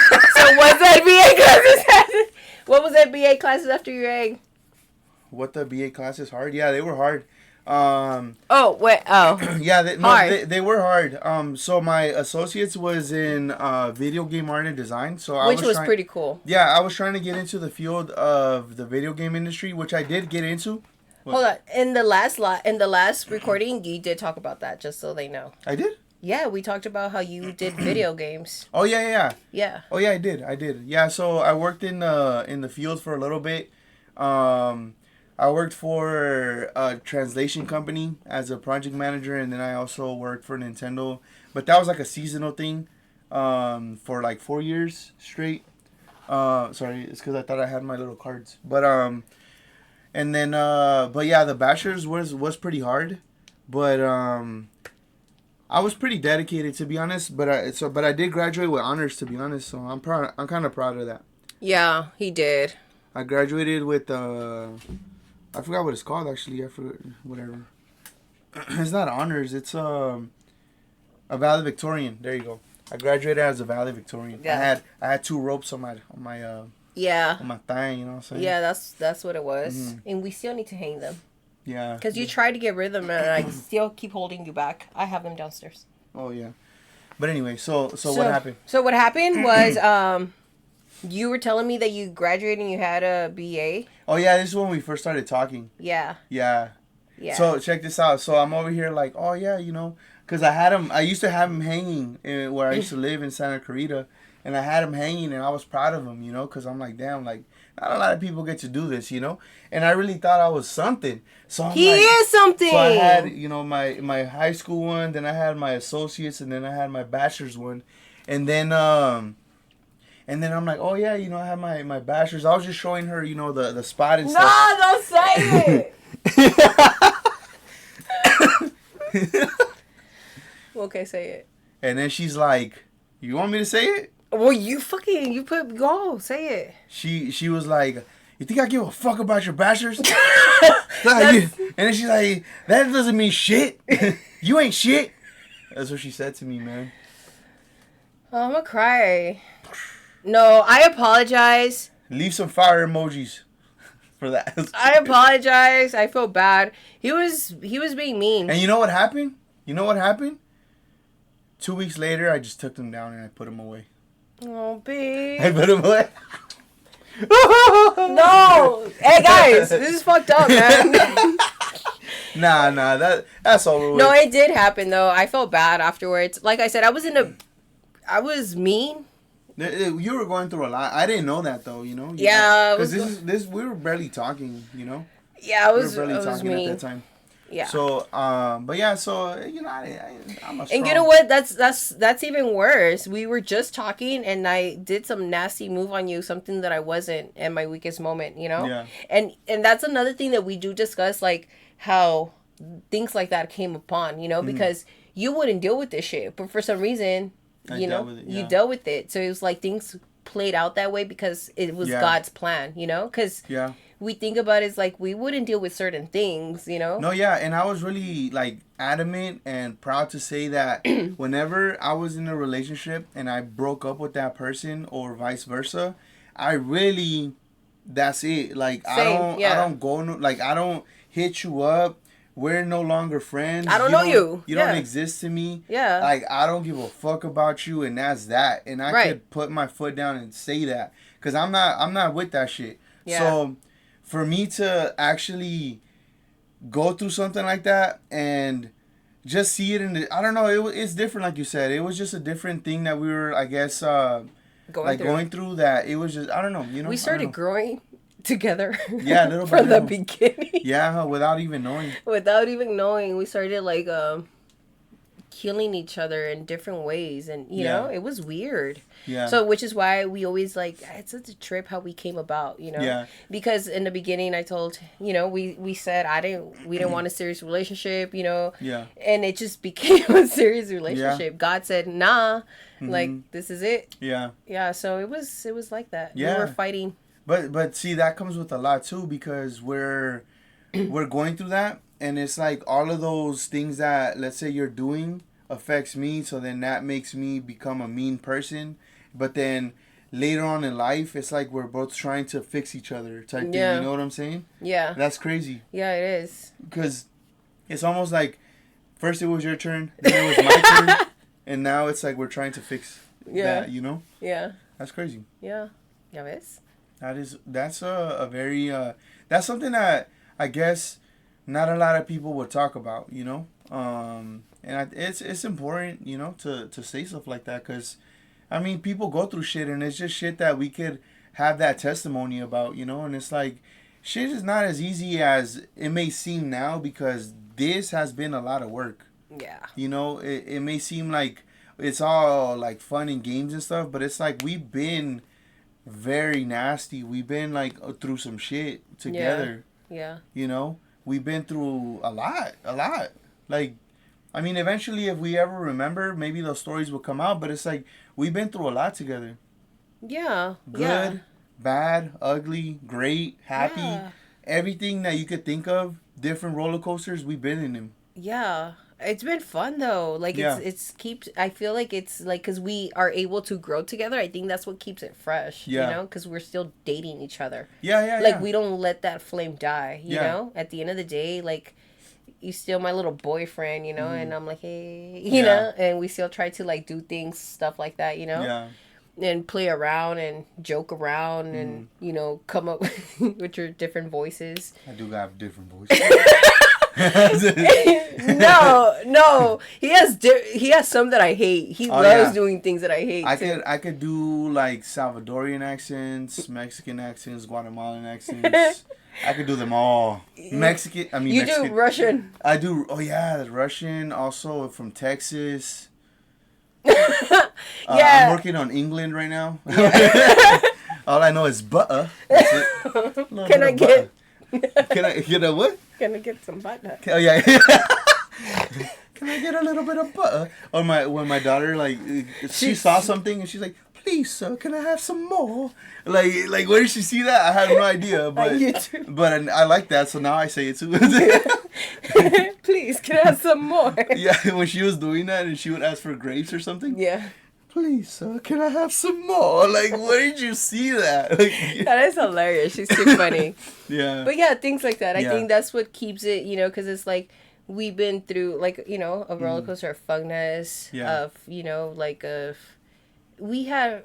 what's that BA classes? What was that BA classes after your A? What the BA classes hard? Yeah, they were hard. Yeah, they were hard. So my associates was in video game art and design. Which was pretty cool. Yeah, I was trying to get into the field of the video game industry, which I did get into. What? Hold on. In the last recording, you did talk about that, just so they know. I did? Yeah, we talked about how you did video games. Oh yeah. Yeah. Oh yeah, I did. Yeah, so I worked in the field for a little bit. I worked for a translation company as a project manager, and then I also worked for Nintendo. But that was like a seasonal thing for like 4 years straight. Sorry, it's because I thought I had my little cards. But and then but yeah, the bachelor's was pretty hard, but I was pretty dedicated, to be honest. But I did graduate with honors, to be honest. So I'm proud. I'm kind of proud of that. Yeah, he did. I graduated with I forgot what it's called, actually. I forgot, whatever. It's not honors. It's a valedictorian. There you go. I graduated as a valedictorian. Yeah. I had 2 ropes on my yeah, on my thing. You know what I'm saying? Yeah, that's what it was. Mm-hmm. And we still need to hang them. Yeah. Because you tried to get rid of them, and I still keep holding you back. I have them downstairs. Oh yeah. But anyway, so what happened? So what happened was you were telling me that you graduated and you had a BA. Oh yeah, this is when we first started talking. Yeah. Yeah. Yeah. So check this out. So I'm over here like, oh yeah, because I used to have him hanging where I used to live in Santa Clarita, and I had him hanging, and I was proud of him, because I'm like, damn, like not a lot of people get to do this, and I really thought I was something. So he is something. So I had, my high school one, then I had my associates, and then I had my bachelor's one, and then I'm like, oh yeah, I have my bachelor's. I was just showing her, the spot and stuff. No, don't say it. Okay, say it. And then she's like, you want me to say it? Well, go, say it. She was like, you think I give a fuck about your bachelor's? And then she's like, that doesn't mean shit. You ain't shit. That's what she said to me, man. Oh, I'm gonna cry. No, I apologize. Leave some fire emojis for that. I apologize. I feel bad. He was being mean. And you know what happened? 2 weeks later, I just took them down and I put them away. Oh, babe. I put them away. No. Hey, guys. This is fucked up, man. Nah. That's all. No, it did happen, though. I felt bad afterwards. Like I said, I was mean. You were going through a lot. I didn't know that, though, you know? Yeah. Because we were barely talking, you know? Yeah, I was We were barely talking mean. at that time. Yeah. So, but yeah, so, you know, I'm a strong... And you know what? That's even worse. We were just talking, and I did some nasty move on you, something that I wasn't at my weakest moment, you know? Yeah. And that's another thing that we do discuss, like, how things like that came upon, you know? Because you wouldn't deal with this shit, but for some reason, you dealt with it. So it was like things played out that way because it was God's plan, you know? Because... Yeah. We think about it as like we wouldn't deal with certain things, you know? No, yeah, and I was really like adamant and proud to say that whenever I was in a relationship and I broke up with that person or vice versa, I really, that's it. Like I don't go like I don't hit you up. We're no longer friends. I don't know you. You don't exist to me. Yeah. Like I don't give a fuck about you, and that's that. And I could put my foot down and say that because I'm not with that shit. Yeah. So. For me to actually go through something like that and just see it I don't know, it's different like you said. It was just a different thing that we were, I guess, going through that. It was just, I don't know, you know. We started growing together. Yeah, a little bit. From the beginning. Yeah, without even knowing. We started like killing each other in different ways, and you know, it was weird. Yeah. So which is why we always like, it's such a trip how we came about, you know. Yeah. Because in the beginning I told, you know, we said we didn't want a serious relationship, you know. Yeah. And it just became a serious relationship. Yeah. God said, nah, like this is it. Yeah. Yeah, so it was like that. Yeah. We were fighting. But see, that comes with a lot too, because we're going through that, and it's like all of those things that, let's say, you're doing affects me, so then that makes me become a mean person. But then later on in life, it's like we're both trying to fix each other type thing. You know what I'm saying? Yeah. That's crazy. Yeah, it is. Because it's almost like first it was your turn, then it was my turn, and now it's like we're trying to fix that, you know? Yeah. That's crazy. Yeah. Yeah, it is. That's a very, that's something that I guess not a lot of people would talk about, you know? And it's important, you know, to say stuff like that, because, I mean, people go through shit, and it's just shit that we could have that testimony about, you know? And it's like, shit is not as easy as it may seem now, because this has been a lot of work. Yeah. You know, it may seem like it's all, like, fun and games and stuff, but it's like we've been very nasty. We've been, like, through some shit together. Yeah. You know? We've been through a lot. Like, I mean, eventually, if we ever remember, maybe those stories will come out. But it's like, we've been through a lot together. Yeah. Good, bad, ugly, great, happy. Everything that you could think of, different roller coasters, we've been in them. Yeah. It's been fun, though. Like, I feel like it's, like, because we are able to grow together. I think that's what keeps it fresh, you know? Because we're still dating each other. Like, we don't let that flame die, you know? At the end of the day, like... You still my little boyfriend, you know, and I'm like, hey, you know, and we still try to like do things, stuff like that, you know, and play around and joke around and, you know, come up with your different voices. I do have different voices. No, he has some that I hate. He loves doing things that I hate. I could do like Salvadorian accents, Mexican accents, Guatemalan accents. I could do them all. Mexican. Do Russian. I do. Oh yeah, Russian. Also from Texas. I'm working on England right now. All I know is butter. That's it. Can I get a what? Can I get some butter? Oh yeah. Can I get a little bit of butter? Or when my daughter like she saw something and she's like, please, sir, can I have some more? Like, where did she see that? I have no idea, but I like that, so now I say it too. Please, can I have some more? Yeah, when she was doing that and she would ask for grapes or something. Yeah. please, sir, can I have some more? Like, where did you see that? Like, That is hilarious. She's too funny. yeah. But yeah, things like that. I Yeah. think that's what keeps it, because it's like we've been through, like, a roller coaster of funness, Yeah. of, like, we had,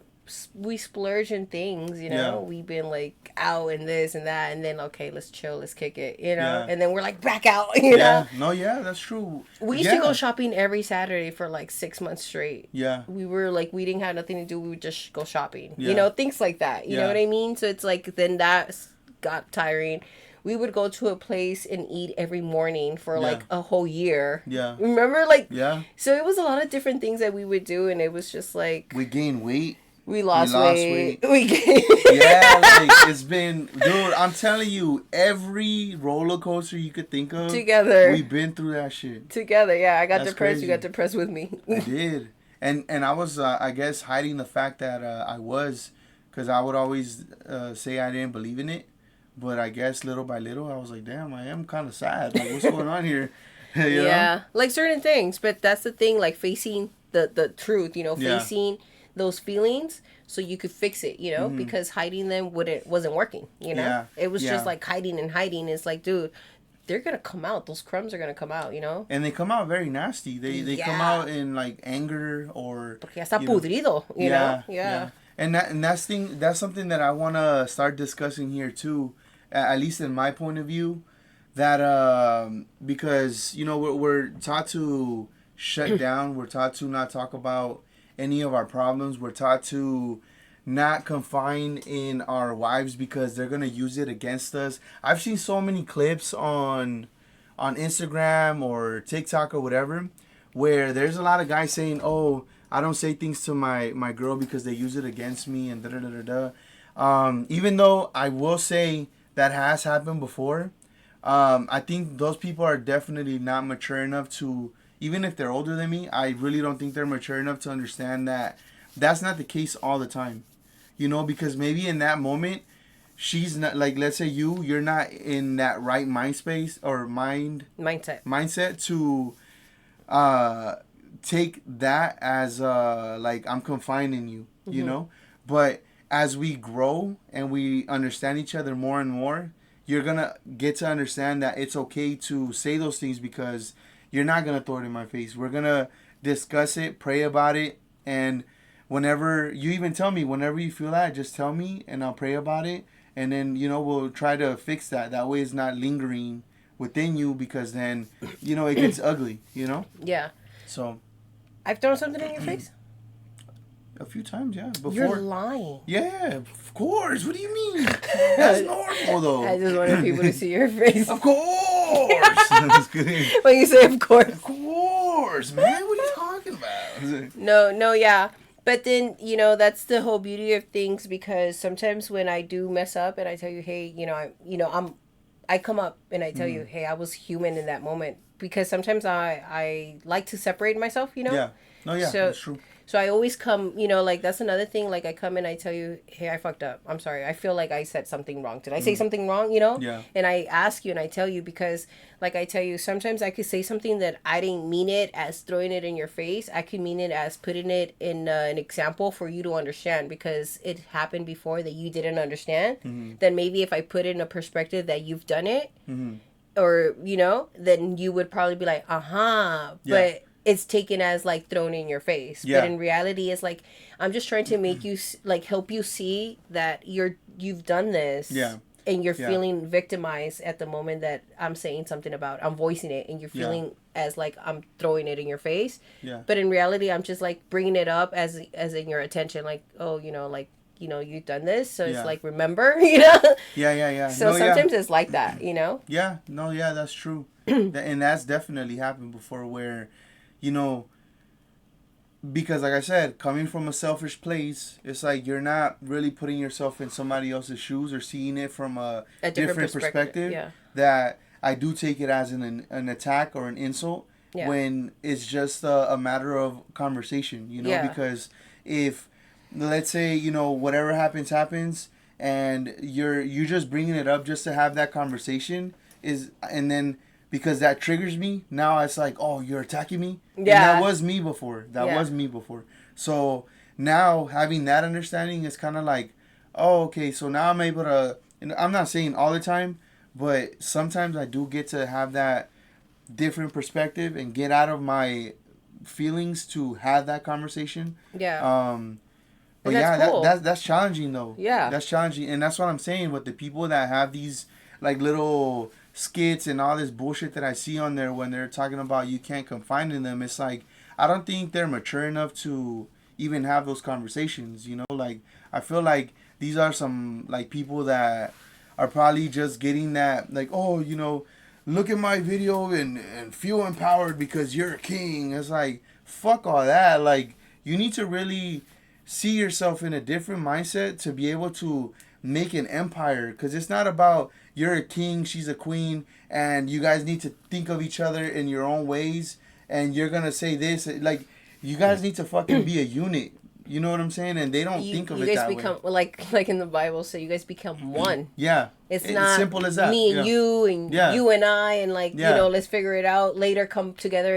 we splurge in things, Yeah. we've been like out and this and that, and then, okay, let's chill, let's kick it, Yeah. and then we're like back out, you know? No, yeah, that's true. We used to go shopping every Saturday for like 6 months straight. Yeah. We were like, we didn't have nothing to do. We would just go shopping. Yeah. Things like that. You know Yeah. what I mean? So it's like, then that got tiring. We would go to a place and eat every morning for like a whole year. Yeah. Remember? Like, Yeah. so it was a lot of different things that we would do. And it was just like, We gained weight. we lost weight. We gained. Yeah, like, it's been, dude, I'm telling you, every roller coaster you could think of. Together. We've been through that shit. Together, yeah. I got That's depressed. crazy. You got depressed with me. I did. And I was, I guess, hiding the fact that I was, because I would always say I didn't believe in it. But I guess little by little, I was like, damn, I am kind of sad. Like, what's going on here? You know? Like certain things. But that's the thing, like facing the truth, facing those feelings so you could fix it, because hiding them wasn't working, It was just like hiding and hiding. It's like, dude, they're gonna come out. Those crumbs are gonna come out, And they come out very nasty. They come out in like anger or porque ya está pudrido, you know? Yeah. And that's something that I wanna start discussing here too, at least in my point of view, that because we're taught to shut down. We're taught to not talk about any of our problems. We're taught to not confine in our wives because they're gonna use it against us. I've seen so many clips on Instagram or TikTok or whatever where there's a lot of guys saying, "Oh, I don't say things to my girl because they use it against me," and da da da da da. Even though I will say that has happened before, I think those people are definitely not mature enough to. Even if they're older than me, I really don't think they're mature enough to understand that that's not the case all the time. Because maybe in that moment, she's not, like, let's say you're not in that right mind space or mindset to take that as like, I'm confining you, you know? But as we grow and we understand each other more and more, you're going to get to understand that it's okay to say those things because you're not going to throw it in my face. We're going to discuss it, pray about it, and whenever you even tell me, whenever you feel that, just tell me and I'll pray about it. And then, we'll try to fix that. That way it's not lingering within you because then, it gets ugly, Yeah. So. I've thrown something in your face? A few times, yeah. Before. You're lying. Yeah, of course. What do you mean? That's normal, though. I just wanted people to see your face. Of course. That's good. When you say of course. Of course, man. What are you talking about? No, yeah. But then, that's the whole beauty of things because sometimes when I do mess up and I tell you, hey, I come up and I tell you, hey, I was human in that moment. Because sometimes I like to separate myself, Yeah. No, yeah, that's true. So I always come, like, that's another thing. Like, I come and I tell you, hey, I fucked up. I'm sorry. I feel like I said something wrong. Did I say something wrong, Yeah. And I ask you and I tell you because, like I tell you, sometimes I could say something that I didn't mean it as throwing it in your face. I could mean it as putting it in an example for you to understand because it happened before that you didn't understand. Then maybe if I put it in a perspective that you've done it, or, then you would probably be like, but it's taken as like thrown in your face. Yeah. But in reality, it's like, I'm just trying to make you, like, help you see that you've done this. Yeah. And you're feeling victimized at the moment that I'm saying something about, I'm voicing it, and you're feeling as like I'm throwing it in your face. Yeah. But in reality, I'm just like bringing it up as in your attention, like, oh, you've done this, so it's like, remember, Yeah. So sometimes it's like that, Yeah, no, yeah, that's true. And that's definitely happened before where, because like I said, coming from a selfish place, it's like you're not really putting yourself in somebody else's shoes or seeing it from a different perspective. Yeah. That I do take it as an attack or an insult when it's just a matter of conversation, because if, let's say, whatever happens and you're just bringing it up just to have that conversation and then because that triggers me, now it's like, oh, you're attacking me? Yeah. And that was me before. So now having that understanding is kind of like, oh, okay, so now I'm able to, and I'm not saying all the time, but sometimes I do get to have that different perspective and get out of my feelings to have that conversation. Yeah. But And that's yeah, cool. that's challenging though. Yeah. That's challenging, and that's what I'm saying with the people that have these like little skits and all this bullshit that I see on there when they're talking about you can't confide in them. It's like I don't think they're mature enough to even have those conversations. You know, like I feel like these are some like people that are probably just getting that like, oh, you know, look at my video and feel empowered because you're a king. It's like fuck all that. Like you need to really see yourself in a different mindset to be able to make an empire, because it's not about you're a king, she's a queen, and you guys need to think of each other in your own ways, and you're gonna say this like you guys need to fucking be a unit. You know what I'm saying? And they don't think of you it guys that become way. like in the Bible, so you guys become one. Yeah, It's not simple as that. me and you and Yeah. you and I and like Yeah. you know, let's figure it out later, come together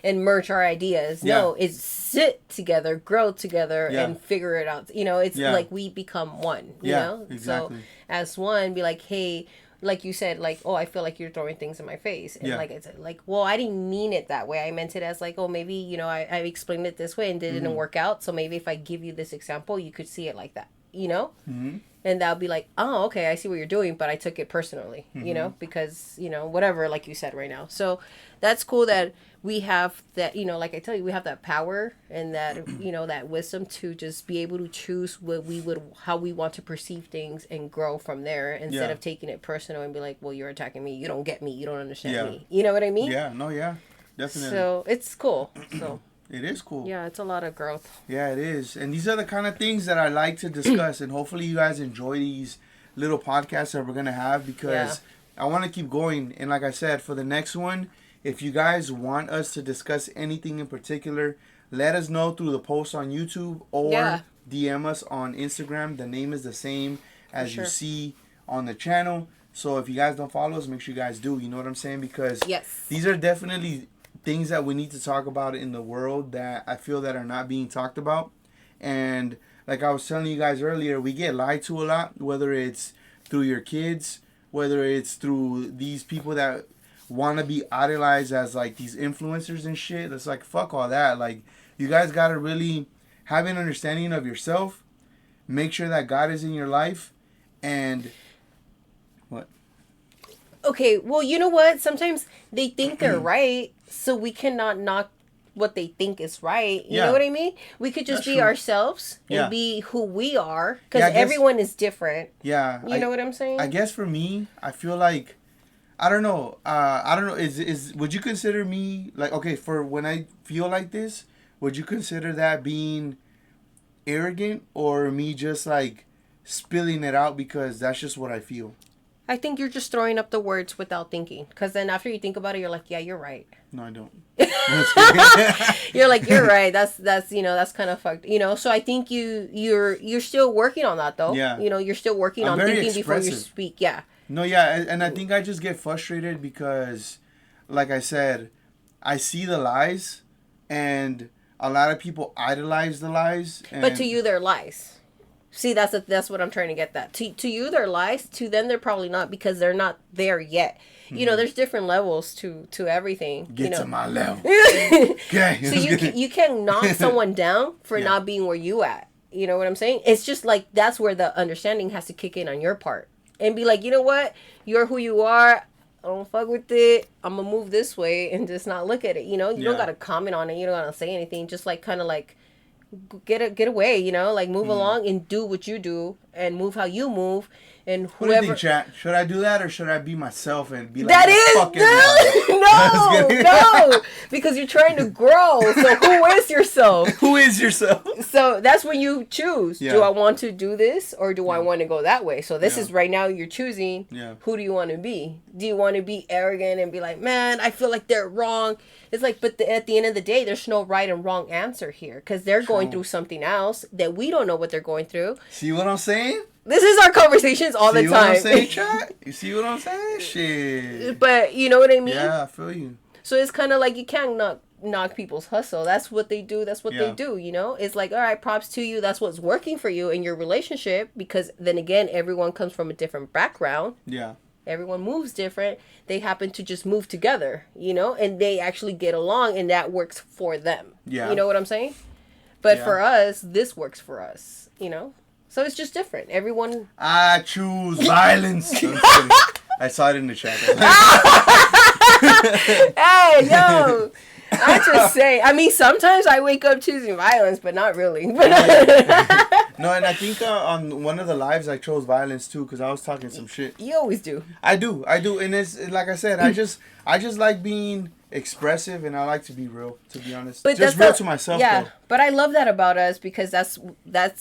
and merge our ideas. Yeah. No, it's sit together, grow together, Yeah. and figure it out. You know, it's Yeah. like we become one. You Yeah, know, exactly. So as one, be like, hey. Like you said, like, oh, I feel like you're throwing things in my face. And Yeah. like I said, like, well, I didn't mean it that way. I meant it as like, oh, maybe, you know, I explained it this way and it didn't work out. So maybe if I give you this example, you could see it like that, you know? Mm-hmm. And that'll be like, oh, okay, I see what you're doing, but I took it personally, you know, because, you know, whatever, like you said right now. So that's cool that we have that, you know, like I tell you, we have that power and that, you know, that wisdom to just be able to choose what we would, how we want to perceive things and grow from there instead Yeah. of taking it personal and be like, well, you're attacking me. You don't get me. You don't understand Yeah. me. You know what I mean? Yeah, no, yeah, definitely. So it's cool. So It is cool. yeah, it's a lot of growth. Yeah, it is. And these are the kind of things that I like to discuss. And hopefully you guys enjoy these little podcasts that we're going to have, because I want to keep going. And like I said, for the next one, if you guys want us to discuss anything in particular, let us know through the post on YouTube or DM us on Instagram. The name is the same as you see on the channel. So if you guys don't follow us, make sure you guys do. You know what I'm saying? Because these are definitely things that we need to talk about in the world that I feel that are not being talked about. And like I was telling you guys earlier, we get lied to a lot, whether it's through your kids, whether it's through these people that want to be idolized as like these influencers and shit. It's like, fuck all that. Like, you guys got to really have an understanding of yourself, make sure that God is in your life, and what? Okay, well, you know what? Sometimes they think they're right, so we cannot knock what they think is right. You know what I mean? We could just be ourselves and be who we are, because everyone is different. Yeah. You know what I'm saying? I guess for me, I feel like, I don't know. Is would you consider me like, okay, for when I feel like this, would you consider that being arrogant, or me just like spilling it out because that's just what I feel? I think you're just throwing up the words without thinking, because then after you think about it, you're like, yeah, you're right. No, I don't. You're like, you're right. That's you know, that's kind of fucked. You know, so I think you're still working on that though. Yeah. You know, you're still working on thinking before you speak. Yeah. No, yeah, and I think I just get frustrated because, like I said, I see the lies, and a lot of people idolize the lies. But to you, they're lies. See, that's what I'm trying to get that. To you, they're lies. To them, they're probably not, because they're not there yet. You know, there's different levels to everything. Get to my level. Okay. So you can knock someone down for not being where you at. You know what I'm saying? It's just like, that's where the understanding has to kick in on your part. And be like, you know what? You're who you are. I don't fuck with it. I'm going to move this way and just not look at it. You know, you don't got to comment on it. You don't got to say anything. Just like kind of like get away, you know, like move along and do what you do and move how you move. And whoever. What do you think, chat? Should I do that, or should I be myself and be like, that is no, because you're trying to grow. So who is yourself? Who is yourself? So that's when you choose. Yeah. Do I want to do this, or do I want to go that way? So this is right now you're choosing. Yeah. Who do you want to be? Do you want to be arrogant and be like, man, I feel like they're wrong? It's like, but at the end of the day, there's no right and wrong answer here, because they're going through something else that we don't know what they're going through. See what I'm saying? This is our conversations all the time. See what I'm saying, chat? You see what I'm saying? Shit. But you know what I mean? Yeah, I feel you. So it's kind of like you can't knock knock people's hustle. That's what they do. That's what they do, you know? It's like, all right, props to you. That's what's working for you in your relationship, because then again, everyone comes from a different background. Yeah. Everyone moves different. They happen to just move together, you know, and they actually get along, and that works for them. Yeah. You know what I'm saying? But for us, this works for us, you know? So it's just different. Everyone... I choose violence. I saw it in the chat. Hey, yo! I'm just saying. I mean, sometimes I wake up choosing violence, but not really. No, and I think on one of the lives I chose violence too, because I was talking some shit. You always do. I do, and it's like I said, I just like being expressive, and I like to be real, to be honest. But just real to myself. Yeah, though. but I love that about us, because that's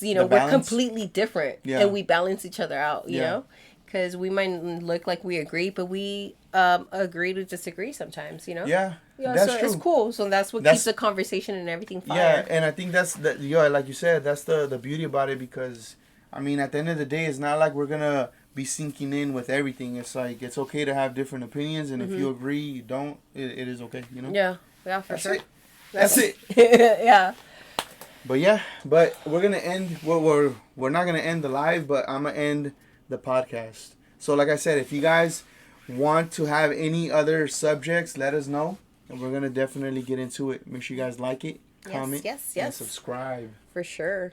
you know, we're completely different, and we balance each other out. You know, because we might look like we agree, but we agree to disagree sometimes. You know. Yeah. Yeah, that's so true. It's cool. So that's what keeps the conversation and everything fire. Yeah, and I think that's like you said, that's the beauty about it, because I mean, at the end of the day, it's not like we're gonna be sinking in with everything. It's like it's okay to have different opinions, and if you agree, you don't. It is okay, you know. Yeah, for sure. That's it. Yeah. But we're gonna end. We're not gonna end the live, but I'm gonna end the podcast. So like I said, if you guys want to have any other subjects, let us know. And we're going to definitely get into it. Make sure you guys like it, comment, yes. and subscribe. For sure.